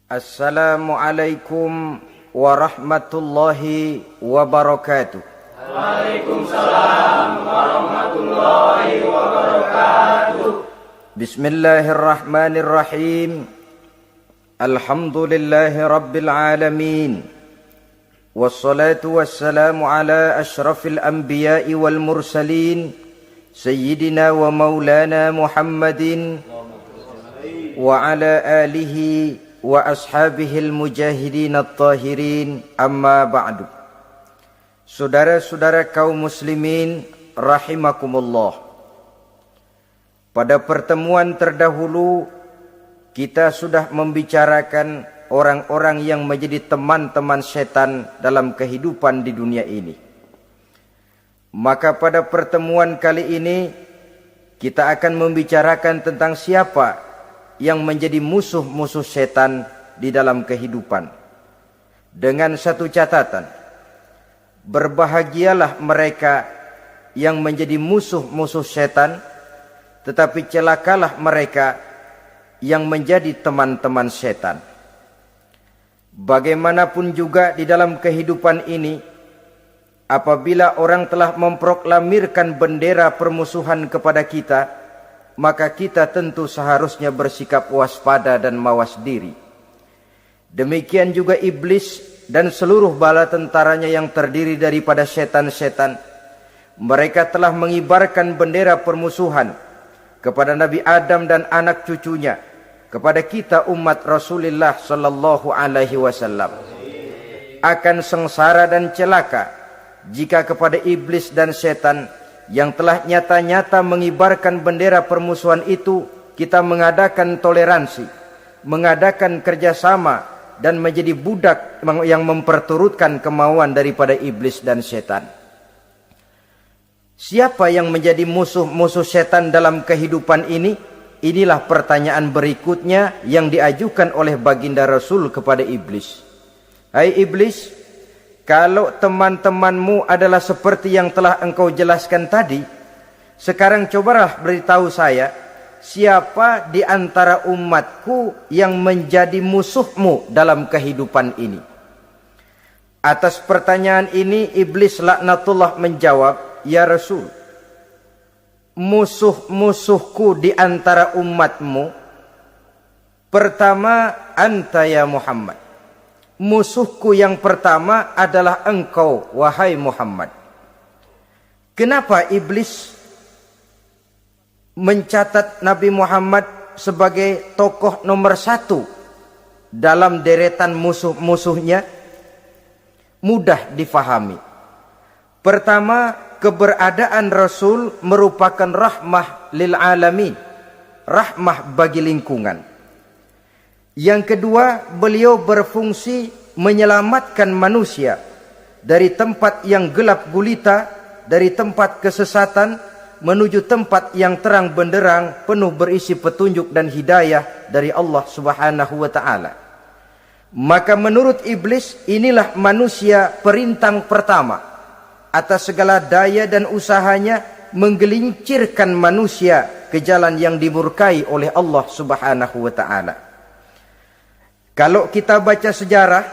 Assalamualaikum warahmatullahi wabarakatuh. Waalaikumsalam warahmatullahi wabarakatuh. Bismillahirrahmanirrahim. Alhamdulillahi rabbil alamin. Wassalatu wassalamu ala ashrafil anbiya'i wal mursalin Sayyidina wa maulana Muhammadin wa ala alihi wa ashabihil mujahidin at-tahirin, amma ba'du. Saudara-saudara kaum muslimin rahimakumullah. Pada pertemuan terdahulu kita sudah membicarakan orang-orang yang menjadi teman-teman setan dalam kehidupan di dunia ini. Maka pada pertemuan kali ini kita akan membicarakan tentang siapa yang menjadi musuh-musuh setan di dalam kehidupan. Dengan satu catatan, berbahagialah mereka yang menjadi musuh-musuh setan, tetapi celakalah mereka yang menjadi teman-teman setan. Bagaimanapun juga di dalam kehidupan ini, apabila orang telah memproklamirkan bendera permusuhan kepada kita, maka kita tentu seharusnya bersikap waspada dan mawas diri. Demikian juga iblis dan seluruh bala tentaranya yang terdiri daripada setan-setan. Mereka telah mengibarkan bendera permusuhan kepada Nabi Adam dan anak cucunya, kepada kita umat Rasulullah sallallahu alaihi wasallam. Akan sengsara dan celaka jika kepada iblis dan setan yang telah nyata-nyata mengibarkan bendera permusuhan itu kita mengadakan toleransi, mengadakan kerjasama, dan menjadi budak yang memperturutkan kemauan daripada iblis dan setan. Siapa yang menjadi musuh-musuh setan dalam kehidupan ini? Inilah pertanyaan berikutnya yang diajukan oleh baginda Rasul kepada iblis. Hai iblis, kalau teman-temanmu adalah seperti yang telah engkau jelaskan tadi, sekarang cobalah beritahu saya, siapa di antara umatku yang menjadi musuhmu dalam kehidupan ini? Atas pertanyaan ini iblis laknatullah menjawab, ya Rasul, musuh-musuhku di antara umatmu, pertama anta ya Muhammad. Musuhku yang pertama adalah engkau, wahai Muhammad. Kenapa iblis mencatat Nabi Muhammad sebagai tokoh nomor satu dalam deretan musuh-musuhnya? Mudah difahami. Pertama, keberadaan Rasul merupakan rahmah lil alamin, rahmah bagi lingkungan. Yang kedua, beliau berfungsi menyelamatkan manusia dari tempat yang gelap gulita, dari tempat kesesatan menuju tempat yang terang benderang, penuh berisi petunjuk dan hidayah dari Allah Subhanahu wa taala. Maka menurut iblis, inilah manusia perintang pertama atas segala daya dan usahanya menggelincirkan manusia ke jalan yang dimurkai oleh Allah Subhanahu wa taala. Kalau kita baca sejarah,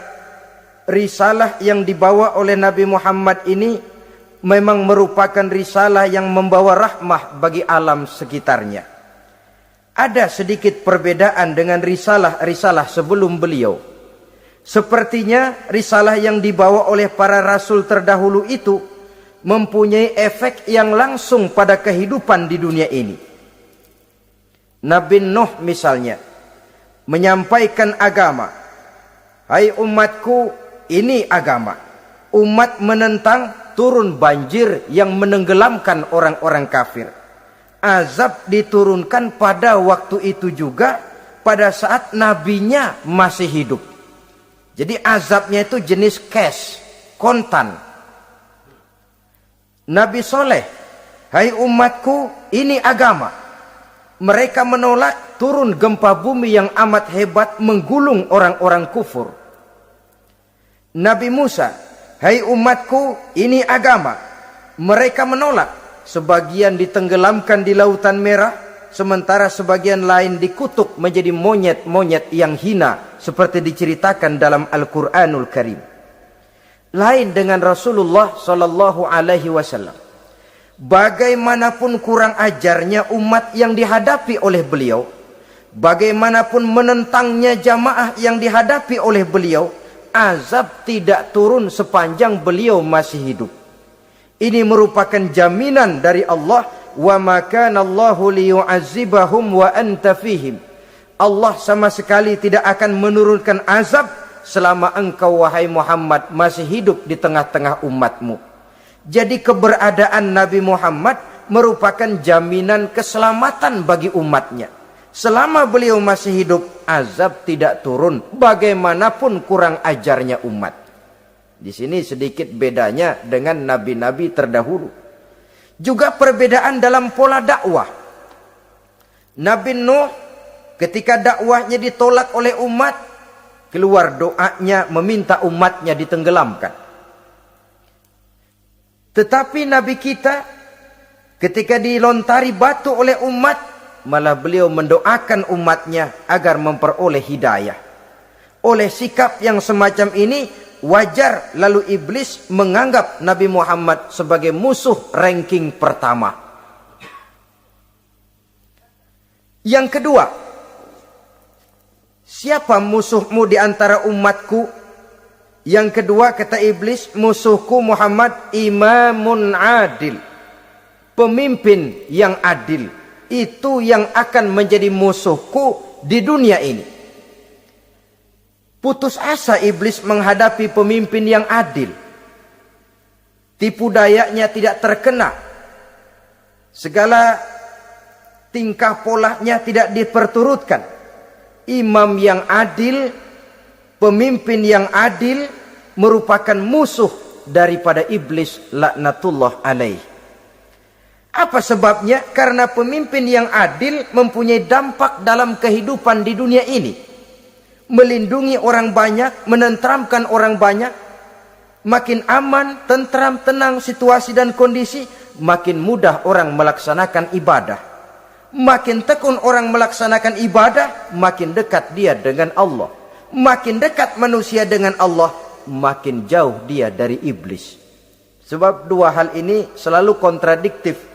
risalah yang dibawa oleh Nabi Muhammad ini memang merupakan risalah yang membawa rahmah bagi alam sekitarnya. Ada sedikit perbedaan dengan risalah-risalah sebelum beliau. Sepertinya risalah yang dibawa oleh para rasul terdahulu itu mempunyai efek yang langsung pada kehidupan di dunia ini. Nabi Nuh misalnya menyampaikan agama. Hai umatku, ini agama. Umat menentang, turun banjir yang menenggelamkan orang-orang kafir. Azab diturunkan pada waktu itu juga, pada saat nabinya masih hidup. Jadi azabnya itu jenis cash, kontan. Nabi Soleh, hai umatku, ini agama. Mereka menolak, turun gempa bumi yang amat hebat menggulung orang-orang kufur. Nabi Musa, hai umatku, ini agama. Mereka menolak, sebagian ditenggelamkan di Lautan Merah, sementara sebagian lain dikutuk menjadi monyet-monyet yang hina seperti diceritakan dalam Al-Qur'anul Karim. Lain dengan Rasulullah sallallahu alaihi wasallam. Bagaimanapun kurang ajarnya umat yang dihadapi oleh beliau, bagaimanapun menentangnya jamaah yang dihadapi oleh beliau, azab tidak turun sepanjang beliau masih hidup. Ini merupakan jaminan dari Allah, wa ma kana Allahu liyu'azzibahum wa anta fihim. Allah sama sekali tidak akan menurunkan azab selama engkau wahai Muhammad masih hidup di tengah-tengah umatmu. Jadi keberadaan Nabi Muhammad merupakan jaminan keselamatan bagi umatnya. Selama beliau masih hidup, azab tidak turun bagaimanapun kurang ajarnya umat. Di sini sedikit bedanya dengan nabi-nabi terdahulu. Juga perbedaan dalam pola dakwah. Nabi Nuh ketika dakwahnya ditolak oleh umat, keluar doanya meminta umatnya ditenggelamkan. Tetapi Nabi kita ketika dilontari batu oleh umat, malah beliau mendoakan umatnya agar memperoleh hidayah. Oleh sikap yang semacam ini, wajar lalu iblis menganggap Nabi Muhammad sebagai musuh ranking pertama. Yang kedua, siapa musuhmu di antara umatku? Yang kedua kata iblis, musuhku Muhammad imamun adil. Pemimpin yang adil. Itu yang akan menjadi musuhku di dunia ini. Putus asa iblis menghadapi pemimpin yang adil. Tipu dayanya tidak terkena. Segala tingkah polanya tidak diperturutkan. Imam yang adil, pemimpin yang adil merupakan musuh daripada iblis laknatullah alaih. Apa sebabnya? Karena pemimpin yang adil mempunyai dampak dalam kehidupan di dunia ini. Melindungi orang banyak, menenteramkan orang banyak. Makin aman, tentram, tenang situasi dan kondisi, makin mudah orang melaksanakan ibadah. Makin tekun orang melaksanakan ibadah, makin dekat dia dengan Allah. Makin dekat manusia dengan Allah, makin jauh dia dari iblis. Sebab dua hal ini selalu kontradiktif.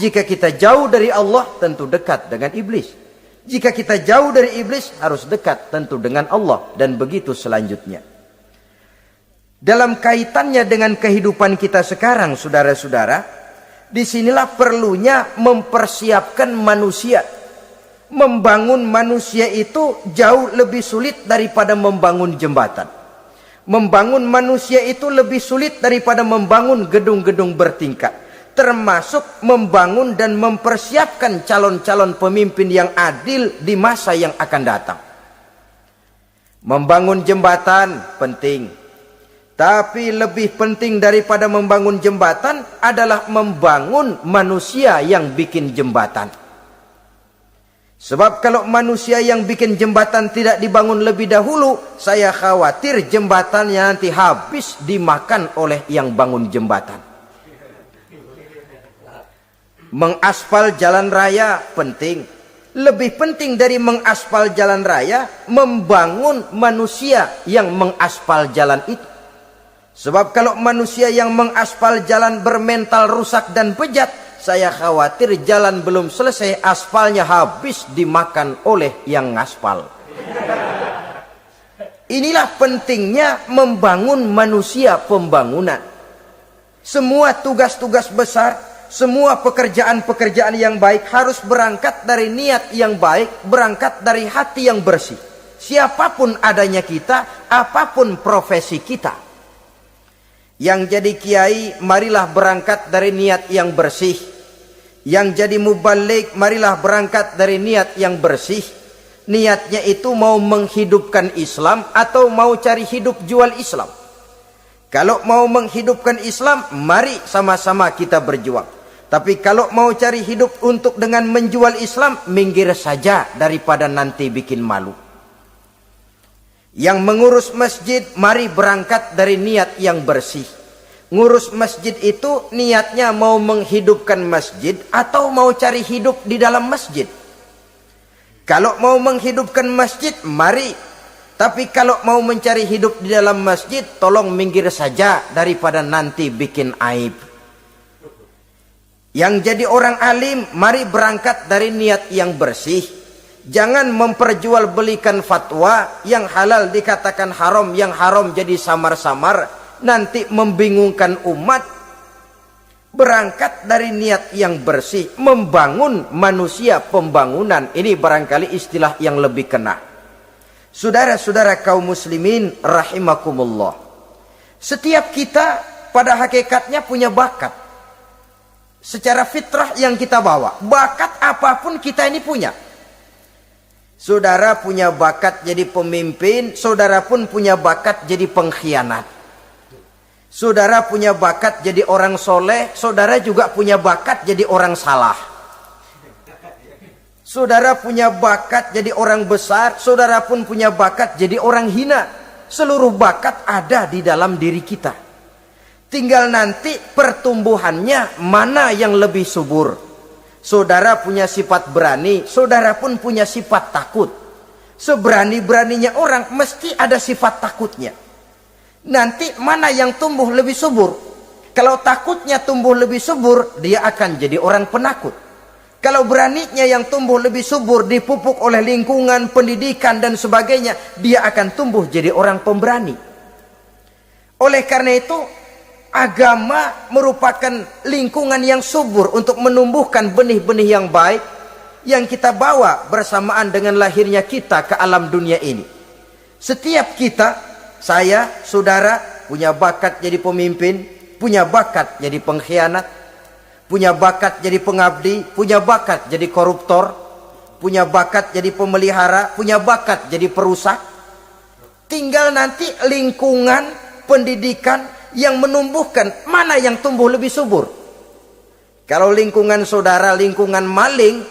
Jika kita jauh dari Allah, tentu dekat dengan iblis. Jika kita jauh dari iblis, harus dekat tentu dengan Allah. Dan begitu selanjutnya. Dalam kaitannya dengan kehidupan kita sekarang, saudara-saudara, disinilah perlunya mempersiapkan manusia. Membangun manusia itu jauh lebih sulit daripada membangun jembatan. Membangun manusia itu lebih sulit daripada membangun gedung-gedung bertingkat. Termasuk membangun dan mempersiapkan calon-calon pemimpin yang adil di masa yang akan datang. Membangun jembatan penting. Tapi lebih penting daripada membangun jembatan adalah membangun manusia yang bikin jembatan. Sebab kalau manusia yang bikin jembatan tidak dibangun lebih dahulu, saya khawatir jembatannya nanti habis dimakan oleh yang bangun jembatan. Mengaspal jalan raya penting. Lebih penting dari mengaspal jalan raya, membangun manusia yang mengaspal jalan itu. Sebab kalau manusia yang mengaspal jalan bermental rusak dan bejat, saya khawatir jalan belum selesai, aspalnya habis dimakan oleh yang ngaspal. Inilah pentingnya membangun manusia pembangunan. Semua tugas-tugas besar, semua pekerjaan-pekerjaan yang baik harus berangkat dari niat yang baik, berangkat dari hati yang bersih. Siapapun adanya kita, apapun profesi kita. Yang jadi kiai, marilah berangkat dari niat yang bersih. Yang jadi mubalik, marilah berangkat dari niat yang bersih. Niatnya itu mau menghidupkan Islam atau mau cari hidup jual Islam. Kalau mau menghidupkan Islam, mari sama-sama kita berjuang. Tapi kalau mau cari hidup untuk dengan menjual Islam, minggir saja daripada nanti bikin malu. Yang mengurus masjid, mari berangkat dari niat yang bersih. Ngurus masjid itu niatnya mau menghidupkan masjid atau mau cari hidup di dalam masjid. Kalau mau menghidupkan masjid, mari. Tapi kalau mau mencari hidup di dalam masjid, tolong minggir saja daripada nanti bikin aib. Yang jadi orang alim, mari berangkat dari niat yang bersih. Jangan memperjualbelikan fatwa, yang halal dikatakan haram, yang haram jadi samar-samar, nanti membingungkan umat. Berangkat dari niat yang bersih, membangun manusia, pembangunan. Ini barangkali istilah yang lebih kena. Saudara-saudara kaum muslimin rahimakumullah. Setiap kita pada hakikatnya punya bakat. Secara fitrah yang kita bawa, bakat apapun kita ini punya. Saudara punya bakat jadi pemimpin, saudara pun punya bakat jadi pengkhianat. Saudara punya bakat jadi orang soleh, saudara juga punya bakat jadi orang salah. Saudara punya bakat jadi orang besar, saudara pun punya bakat jadi orang hina. Seluruh bakat ada di dalam diri kita. Tinggal nanti pertumbuhannya mana yang lebih subur. Saudara punya sifat berani, saudara pun punya sifat takut. Seberani-beraninya orang mesti ada sifat takutnya. Nanti mana yang tumbuh lebih subur? Kalau takutnya tumbuh lebih subur, dia akan jadi orang penakut. Kalau beraninya yang tumbuh lebih subur, dipupuk oleh lingkungan, pendidikan dan sebagainya, dia akan tumbuh jadi orang pemberani. Oleh karena itu, agama merupakan lingkungan yang subur untuk menumbuhkan benih-benih yang baik yang kita bawa bersamaan dengan lahirnya kita ke alam dunia ini. Setiap kita, saya, saudara, punya bakat jadi pemimpin, punya bakat jadi pengkhianat, punya bakat jadi pengabdi, punya bakat jadi koruptor, punya bakat jadi pemelihara, punya bakat jadi perusak. Tinggal nanti lingkungan, pendidikan yang menumbuhkan mana yang tumbuh lebih subur. Kalau lingkungan saudara lingkungan maling,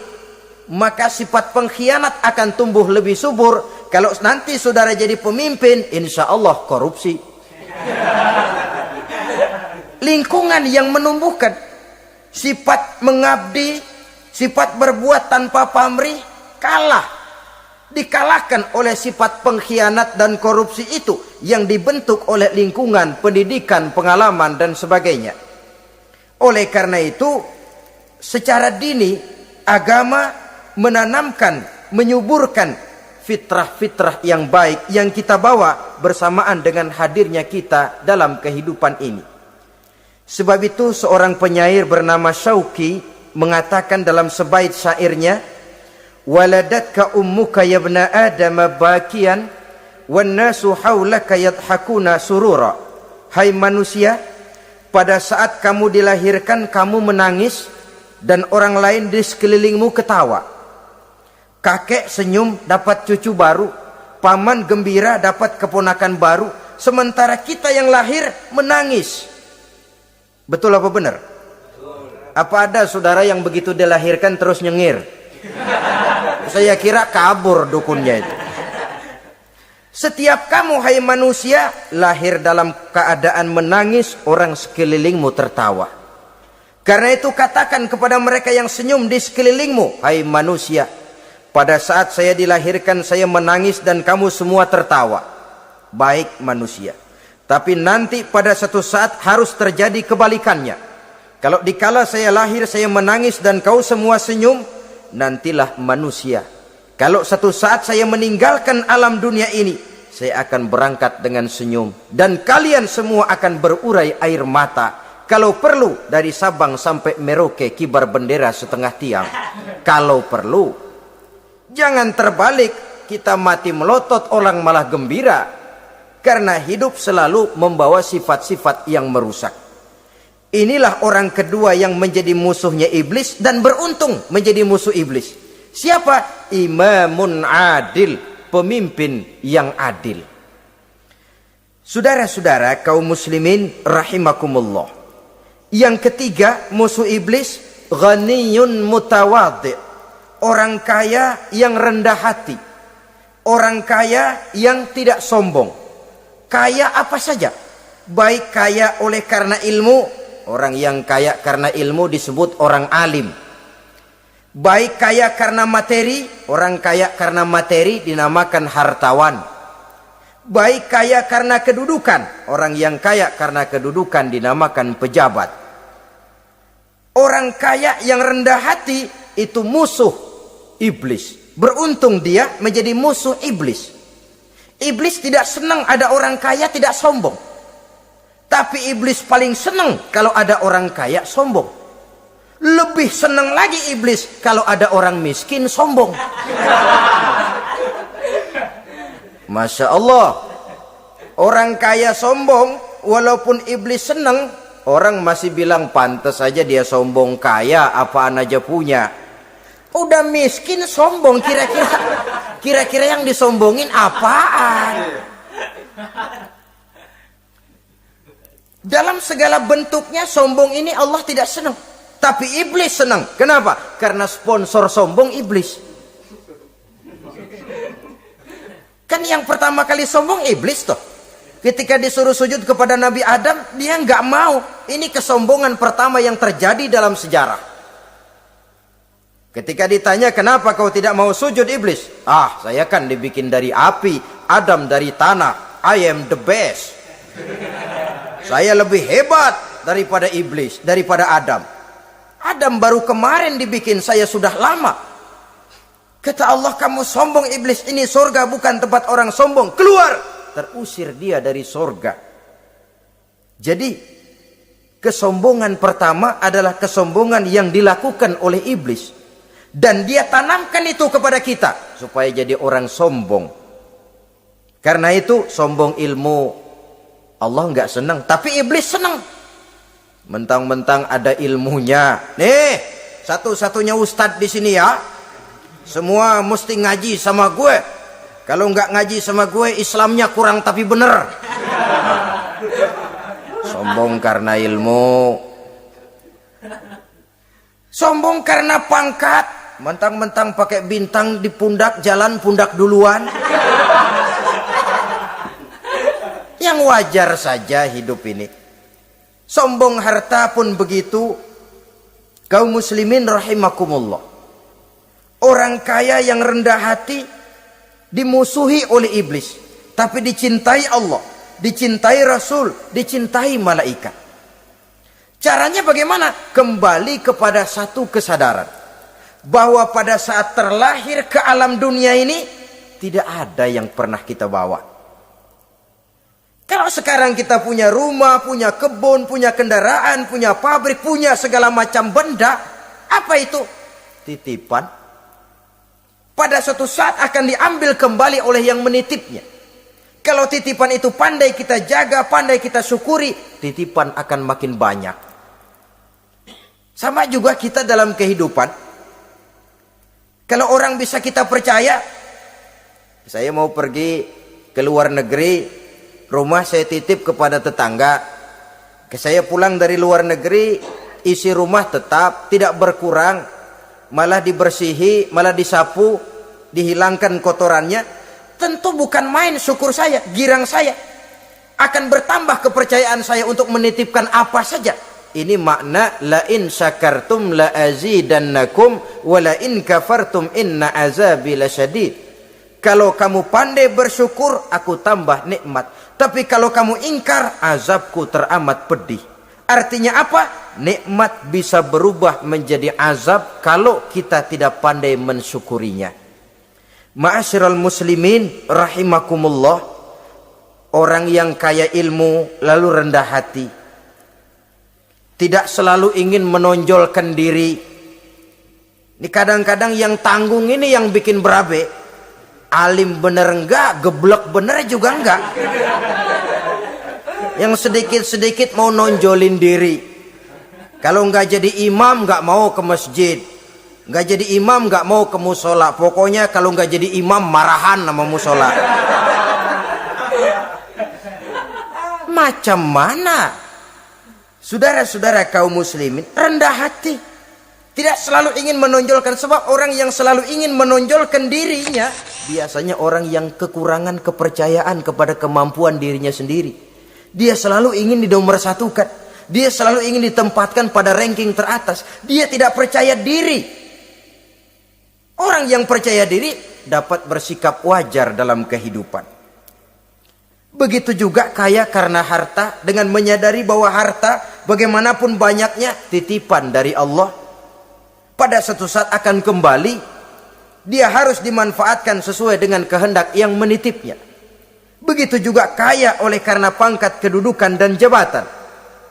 maka sifat pengkhianat akan tumbuh lebih subur. Kalau nanti saudara jadi pemimpin, insya Allah korupsi. Lingkungan yang menumbuhkan sifat mengabdi, sifat berbuat tanpa pamrih, kalah. Dikalahkan oleh sifat pengkhianat dan korupsi itu yang dibentuk oleh lingkungan, pendidikan, pengalaman dan sebagainya. Oleh karena itu, secara dini agama menanamkan, menyuburkan fitrah-fitrah yang baik yang kita bawa bersamaan dengan hadirnya kita dalam kehidupan ini. Sebab itu seorang penyair bernama Syauqi mengatakan dalam sebaik syairnya, waladatka ummuka ya ibna adam bakian wan nasu haulaka yadhakuna surura. Hai manusia, pada saat kamu dilahirkan kamu menangis dan orang lain di sekelilingmu ketawa. Kakek senyum dapat cucu baru, paman gembira dapat keponakan baru, sementara kita yang lahir menangis. Betul apa benar? Apa ada saudara yang begitu dilahirkan terus nyengir? Saya kira kabur dukunnya itu. Setiap kamu hai manusia lahir dalam keadaan menangis, orang sekelilingmu tertawa. Karena itu katakan kepada mereka yang senyum di sekelilingmu, hai manusia, pada saat saya dilahirkan saya menangis dan kamu semua tertawa. Baik manusia. Tapi nanti pada satu saat harus terjadi kebalikannya. Kalau dikala saya lahir saya menangis dan kau semua senyum, nantilah manusia. Kalau satu saat saya meninggalkan alam dunia ini, saya akan berangkat dengan senyum. Dan kalian semua akan berurai air mata. Kalau perlu dari Sabang sampai Merauke kibar bendera setengah tiang. Kalau perlu. Jangan terbalik, kita mati melotot orang malah gembira. Karena hidup selalu membawa sifat-sifat yang merusak. Inilah orang kedua yang menjadi musuhnya iblis dan beruntung menjadi musuh iblis. Siapa? Imamun adil, pemimpin yang adil. Saudara-saudara kaum muslimin rahimakumullah. Yang ketiga musuh iblis, ghaniyun mutawadhi. Orang kaya yang rendah hati. Orang kaya yang tidak sombong. Kaya apa saja. Baik kaya oleh karena ilmu, orang yang kaya karena ilmu disebut orang alim. Baik kaya karena materi, orang kaya karena materi dinamakan hartawan. Baik kaya karena kedudukan, orang yang kaya karena kedudukan dinamakan pejabat. Orang kaya yang rendah hati itu musuh iblis. Beruntung dia menjadi musuh iblis. Iblis tidak senang ada orang kaya tidak sombong. Tapi iblis paling senang kalau ada orang kaya sombong. Lebih senang lagi iblis kalau ada orang miskin sombong. Masya Allah. Orang kaya sombong, walaupun iblis senang, orang masih bilang pantas saja dia sombong kaya, apaan aja punya. Udah miskin sombong, kira-kira yang disombongin apaan? Dalam segala bentuknya sombong ini Allah tidak senang, tapi iblis senang. Kenapa? Karena sponsor sombong iblis. Kan yang pertama kali sombong iblis toh. Ketika disuruh sujud kepada Nabi Adam, dia nggak mau. Ini kesombongan pertama yang terjadi dalam sejarah. Ketika ditanya, kenapa kau tidak mau sujud iblis? Ah, saya kan dibikin dari api, Adam dari tanah. I am the best. Saya lebih hebat daripada iblis, daripada Adam. Adam baru kemarin dibikin, saya sudah lama. Kata Allah, kamu sombong iblis, ini surga bukan tempat orang sombong. Keluar! Terusir dia dari surga. Jadi kesombongan pertama adalah kesombongan yang dilakukan oleh iblis, dan dia tanamkan itu kepada kita supaya jadi orang sombong. Karena itu sombong ilmu Allah nggak senang, tapi iblis senang. Mentang-mentang ada ilmunya. Nih, satu-satunya ustadz di sini ya. Semua mesti ngaji sama gue. Kalau nggak ngaji sama gue, Islamnya kurang tapi bener. Sombong karena ilmu. Sombong karena pangkat. Mentang-mentang pakai bintang di pundak, jalan pundak duluan. Yang wajar saja hidup ini. Sombong harta pun begitu. Kaum muslimin rahimakumullah. Orang kaya yang rendah hati dimusuhi oleh iblis, tapi dicintai Allah, dicintai Rasul, dicintai malaikat. Caranya bagaimana? Kembali kepada satu kesadaran bahwa pada saat terlahir ke alam dunia ini tidak ada yang pernah kita bawa. Kalau sekarang kita punya rumah, punya kebun, punya kendaraan, punya pabrik, punya segala macam benda, apa itu? Titipan. Pada suatu saat akan diambil kembali oleh yang menitipnya. Kalau titipan itu pandai kita jaga, pandai kita syukuri, titipan akan makin banyak. Sama juga kita dalam kehidupan. Kalau orang bisa kita percaya, saya mau pergi ke luar negeri, rumah saya titip kepada tetangga. Saya pulang dari luar negeri, isi rumah tetap tidak berkurang, malah dibersihi, malah disapu, dihilangkan kotorannya. Tentu bukan main syukur saya, girang saya. Akan bertambah kepercayaan saya untuk menitipkan apa saja. Ini makna la in syakartum la azidannakum wa la in kafartum inna azabi lasyadid. Kalau kamu pandai bersyukur, aku tambah nikmat. Tapi kalau kamu ingkar, azabku teramat pedih. Artinya apa? Nikmat bisa berubah menjadi azab kalau kita tidak pandai mensyukurinya. Ma'asyiral muslimin rahimakumullah, orang yang kaya ilmu lalu rendah hati, tidak selalu ingin menonjolkan diri. Ini kadang-kadang yang tanggung ini yang bikin berabe. Alim bener enggak, geblek bener juga enggak. Yang sedikit-sedikit mau nonjolin diri. Kalau enggak jadi imam enggak mau ke masjid. Enggak jadi imam enggak mau ke musola. Pokoknya kalau enggak jadi imam marahan sama musola. Macam mana? Saudara-saudara kaum muslimin, rendah hati. Tidak selalu ingin menonjolkan, sebab orang yang selalu ingin menonjolkan dirinya biasanya orang yang kekurangan kepercayaan kepada kemampuan dirinya sendiri. Dia selalu ingin dinomorsatukan. Dia selalu ingin ditempatkan pada ranking teratas. Dia tidak percaya diri. Orang yang percaya diri dapat bersikap wajar dalam kehidupan. Begitu juga kaya karena harta, dengan menyadari bahwa harta bagaimanapun banyaknya titipan dari Allah. Pada suatu saat akan kembali. Dia harus dimanfaatkan sesuai dengan kehendak yang menitipnya. Begitu juga kaya oleh karena pangkat, kedudukan, dan jabatan.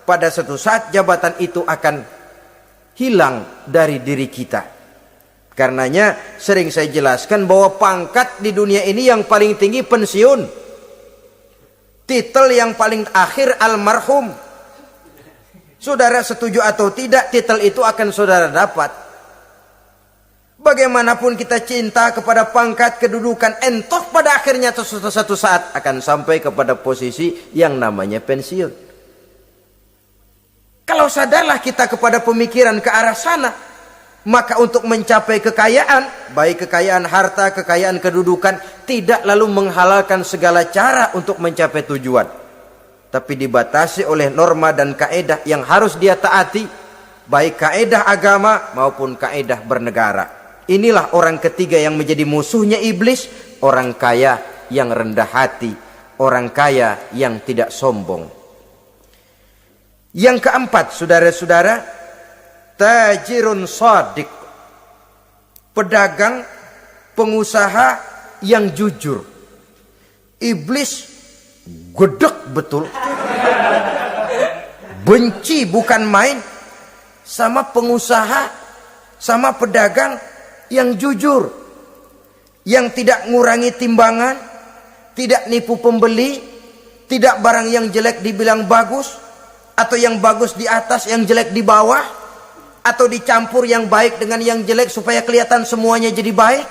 Pada suatu saat jabatan itu akan hilang dari diri kita. Karenanya sering saya jelaskan bahwa pangkat di dunia ini yang paling tinggi pensiun. Titel yang paling akhir almarhum. Saudara setuju atau tidak, titel itu akan saudara dapat. Bagaimanapun kita cinta kepada pangkat, kedudukan, entoh pada akhirnya suatu saat akan sampai kepada posisi yang namanya pensiun. Kalau sadarlah kita kepada pemikiran ke arah sana, maka untuk mencapai kekayaan, baik kekayaan harta, kekayaan kedudukan, tidak lalu menghalalkan segala cara untuk mencapai tujuan. Tapi dibatasi oleh norma dan kaedah yang harus dia taati, baik kaedah agama maupun kaedah bernegara. Inilah orang ketiga yang menjadi musuhnya iblis, orang kaya yang rendah hati, orang kaya yang tidak sombong. Yang keempat, saudara-saudara, tajirun shadiq, pedagang, pengusaha yang jujur. Iblis gedek betul, benci bukan main sama pengusaha, sama pedagang yang jujur, yang tidak ngurangi timbangan, tidak nipu pembeli, tidak barang yang jelek dibilang bagus, atau yang bagus di atas, yang jelek di bawah, atau dicampur yang baik dengan yang jelek supaya kelihatan semuanya jadi baik.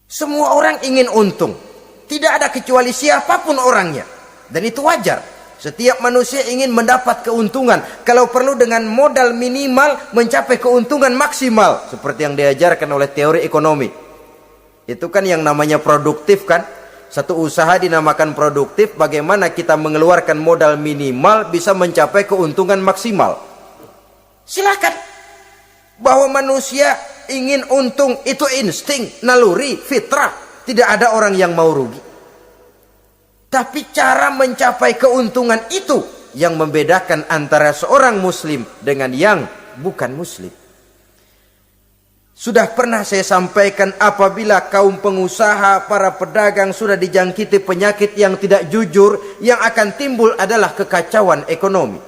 Semua orang ingin untung, tidak ada kecuali siapapun orangnya, dan itu wajar. Setiap manusia ingin mendapat keuntungan, kalau perlu dengan modal minimal mencapai keuntungan maksimal, seperti yang diajarkan oleh teori ekonomi. Itu kan yang namanya produktif kan. Satu usaha dinamakan produktif, bagaimana kita mengeluarkan modal minimal bisa mencapai keuntungan maksimal. Silakan. Bahwa manusia ingin untung itu insting, naluri, fitrah. Tidak ada orang yang mau rugi. Tapi cara mencapai keuntungan itu yang membedakan antara seorang muslim dengan yang bukan muslim. Sudah pernah saya sampaikan, apabila kaum pengusaha, para pedagang sudah dijangkiti penyakit yang tidak jujur, yang akan timbul adalah kekacauan ekonomi.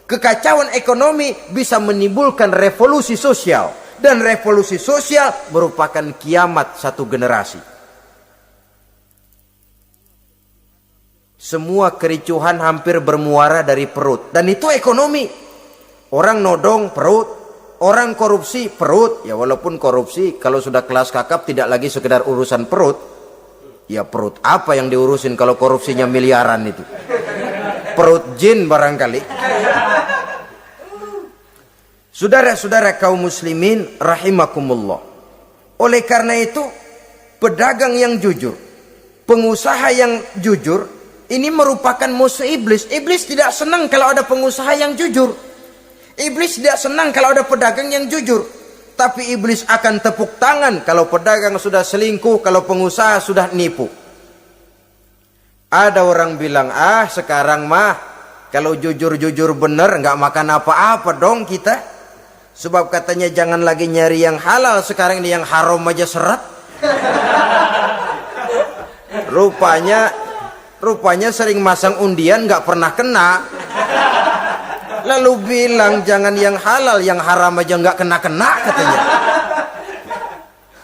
Kekacauan ekonomi bisa menimbulkan revolusi sosial, dan revolusi sosial merupakan kiamat satu generasi. Semua kericuhan hampir bermuara dari perut, dan itu ekonomi. Orang nodong perut, orang korupsi perut. Ya walaupun korupsi kalau sudah kelas kakap tidak lagi sekedar urusan perut. Ya perut apa yang diurusin kalau korupsinya miliaran itu? Perut jin barangkali. Saudara-saudara kaum muslimin rahimakumullah. Oleh karena itu, pedagang yang jujur, pengusaha yang jujur, ini merupakan musuh iblis. Iblis tidak senang kalau ada pengusaha yang jujur. Iblis tidak senang kalau ada pedagang yang jujur. Tapi iblis akan tepuk tangan kalau pedagang sudah selingkuh, kalau pengusaha sudah nipu. Ada orang bilang, sekarang mah kalau jujur-jujur bener nggak makan apa-apa dong kita. Sebab katanya jangan lagi nyari yang halal, sekarang ini yang haram aja seret. Rupanya sering masang undian nggak pernah kena. Lalu bilang jangan yang halal, yang haram aja nggak kena-kena katanya.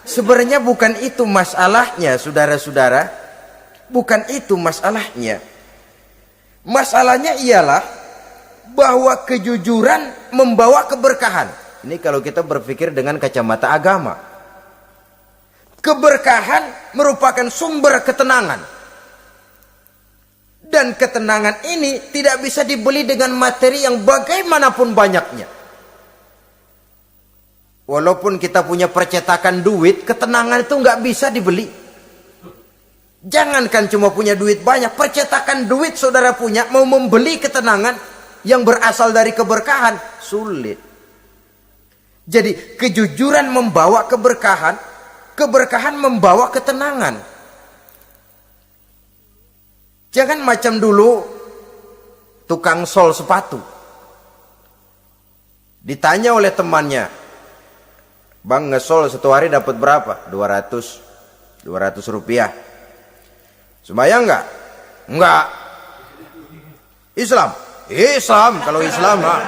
Sebenarnya bukan itu masalahnya, saudara-saudara. Bukan itu masalahnya. Masalahnya ialah bahwa kejujuran membawa keberkahan. Ini kalau kita berpikir dengan kacamata agama. Keberkahan merupakan sumber ketenangan. Dan ketenangan ini tidak bisa dibeli dengan materi yang bagaimanapun banyaknya. Walaupun kita punya percetakan duit, ketenangan itu nggak bisa dibeli. Jangankan cuma punya duit banyak, percetakan duit saudara punya, mau membeli ketenangan yang berasal dari keberkahan, sulit. Jadi kejujuran membawa keberkahan, keberkahan membawa ketenangan. Jangan macam dulu tukang sol sepatu. Ditanya oleh temannya, "Bang, ngesol satu hari dapat berapa?" 200 rupiah. Sembayang enggak? Enggak. Islam? Islam, kalau Islam mah.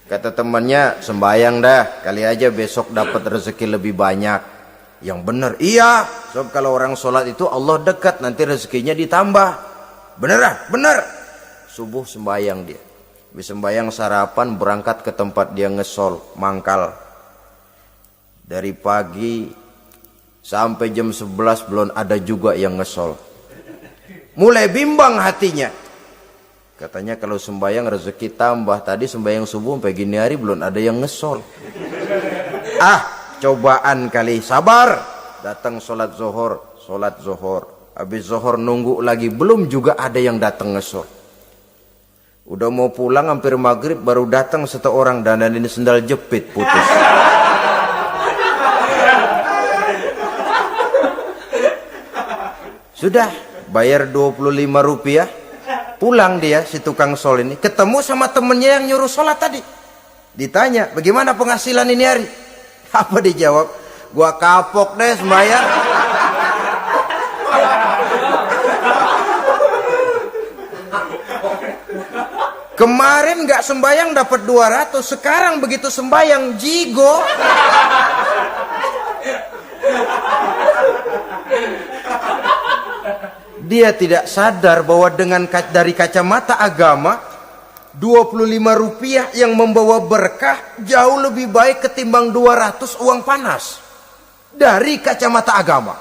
Kata temannya, "Sembayang dah, kali aja besok dapat rezeki lebih banyak." Yang benar, iya. Sebab kalau orang sholat itu Allah dekat, nanti rezekinya ditambah. Beneran? Bener. Subuh sembayang dia. Habis sembayang sarapan, berangkat ke tempat dia ngesol, mangkal. Dari pagi sampai jam 11 belum ada juga yang ngesol. Mulai bimbang hatinya. Katanya kalau sembayang rezeki tambah. Tadi sembayang subuh sampai gini hari belum ada yang ngesol. Cobaan kali, sabar. Datang sholat zuhur. Habis zuhur nunggu lagi, belum juga ada yang datang ngesol. Udah mau pulang hampir maghrib, baru datang satu orang dandanin sendal jepit putus. Sudah bayar 25 rupiah, pulang dia si tukang sol ini, ketemu sama temennya yang nyuruh sholat tadi. Ditanya, "Bagaimana penghasilan ini hari?" Apa dijawab? "Gua kapok deh sembahyang." Kemarin nggak sembahyang dapat 200, sekarang begitu sembahyang jigo. Dia tidak sadar bahwa dari kacamata agama, 25 rupiah yang membawa berkah jauh lebih baik ketimbang 200 uang panas. Dari kacamata agama,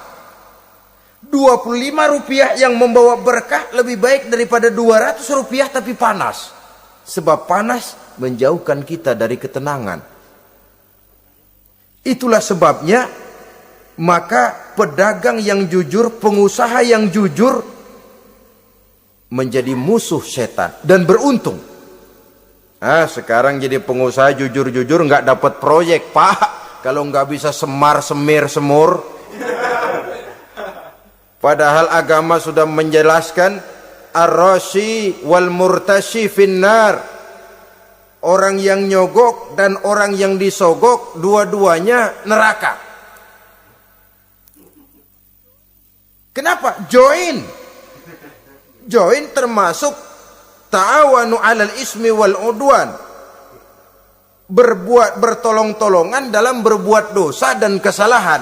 25 rupiah yang membawa berkah lebih baik daripada 200 rupiah tapi panas. Sebab panas menjauhkan kita dari ketenangan. Itulah sebabnya, maka pedagang yang jujur, pengusaha yang jujur menjadi musuh setan dan beruntung. Sekarang jadi pengusaha jujur-jujur nggak dapat proyek, Pak. Kalau nggak bisa semur. Padahal agama sudah menjelaskan ar-rashi wal murtashi finnar. Orang yang nyogok dan orang yang disogok, dua-duanya neraka. Kenapa? Join termasuk ta'awanu 'alal ismi wal udwan. Bertolong-tolongan dalam berbuat dosa dan kesalahan.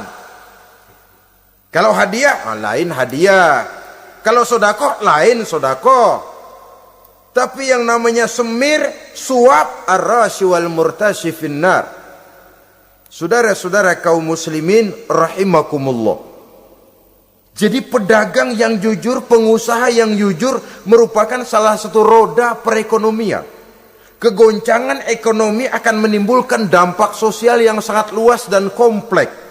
Kalau hadiah, lain hadiah. Kalau sodako, lain sodako. Tapi yang namanya semir, suap, ar-rashi wal murtashi finnar. Saudara-saudara kaum muslimin rahimakumullah. Jadi pedagang yang jujur, pengusaha yang jujur merupakan salah satu roda perekonomian. Kegoncangan ekonomi akan menimbulkan dampak sosial yang sangat luas dan kompleks.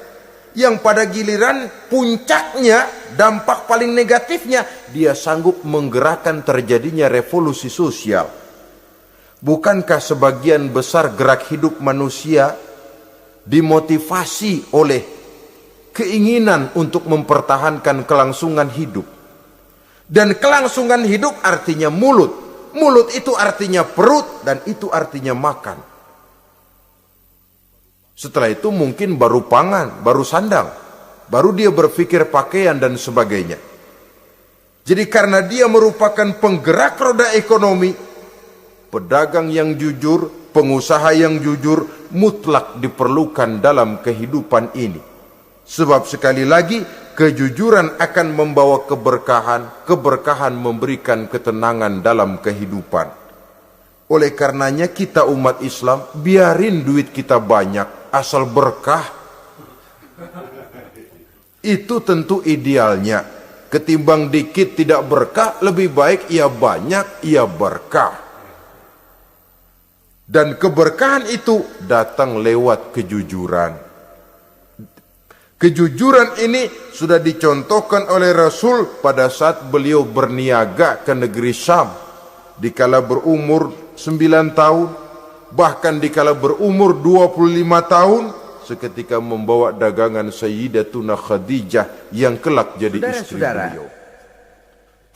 Yang pada giliran puncaknya, dampak paling negatifnya, dia sanggup menggerakkan terjadinya revolusi sosial. Bukankah sebagian besar gerak hidup manusia dimotivasi oleh keinginan untuk mempertahankan kelangsungan hidup? Dan kelangsungan hidup artinya mulut. Mulut itu artinya perut, dan itu artinya makan. Setelah itu mungkin baru pangan, baru sandang, baru dia berpikir pakaian dan sebagainya. Jadi karena dia merupakan penggerak roda ekonomi, pedagang yang jujur, pengusaha yang jujur mutlak diperlukan dalam kehidupan ini. Sebab sekali lagi, kejujuran akan membawa keberkahan, keberkahan memberikan ketenangan dalam kehidupan. Oleh karenanya kita umat Islam, biarin duit kita banyak, asal berkah. Itu tentu idealnya. Ketimbang dikit tidak berkah, lebih baik ia banyak, ia berkah. Dan keberkahan itu datang lewat kejujuran. Kejujuran ini sudah dicontohkan oleh Rasul pada saat beliau berniaga ke negeri Syam. Dikala berumur 9 tahun, bahkan dikala berumur 25 tahun, seketika membawa dagangan Sayyidatuna Khadijah yang kelak jadi istri beliau.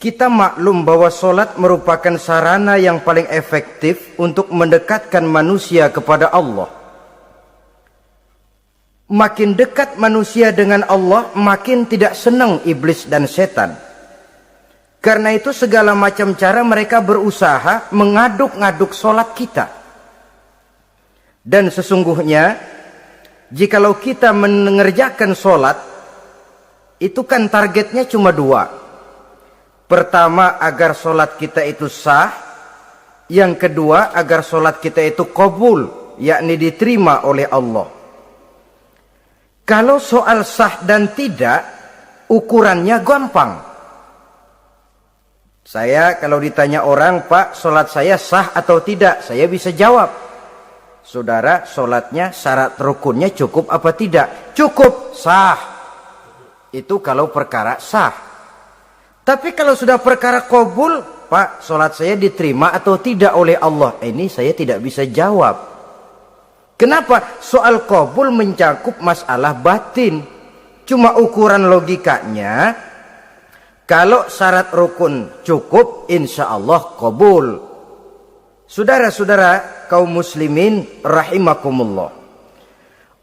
Kita maklum bahwa solat merupakan sarana yang paling efektif untuk mendekatkan manusia kepada Allah. Makin dekat manusia dengan Allah, makin tidak senang iblis dan setan. Karena itu segala macam cara mereka berusaha mengaduk-ngaduk solat kita. Dan sesungguhnya, jikalau kita mengerjakan solat, itu kan targetnya cuma 2. Pertama, agar solat kita itu sah. Yang kedua, agar solat kita itu qabul, yakni diterima oleh Allah. Kalau soal sah dan tidak, ukurannya gampang. Saya kalau ditanya orang, Pak, solat saya sah atau tidak? Saya bisa jawab. Saudara, solatnya syarat rukunnya cukup apa tidak? Cukup, sah. Itu kalau perkara sah. Tapi kalau sudah perkara qabul, Pak, solat saya diterima atau tidak oleh Allah? Ini saya tidak bisa jawab. Kenapa? Soal qabul mencakup masalah batin. Cuma ukuran logikanya, kalau syarat rukun cukup, insya Allah qabul. Saudara-saudara kaum muslimin rahimakumullah.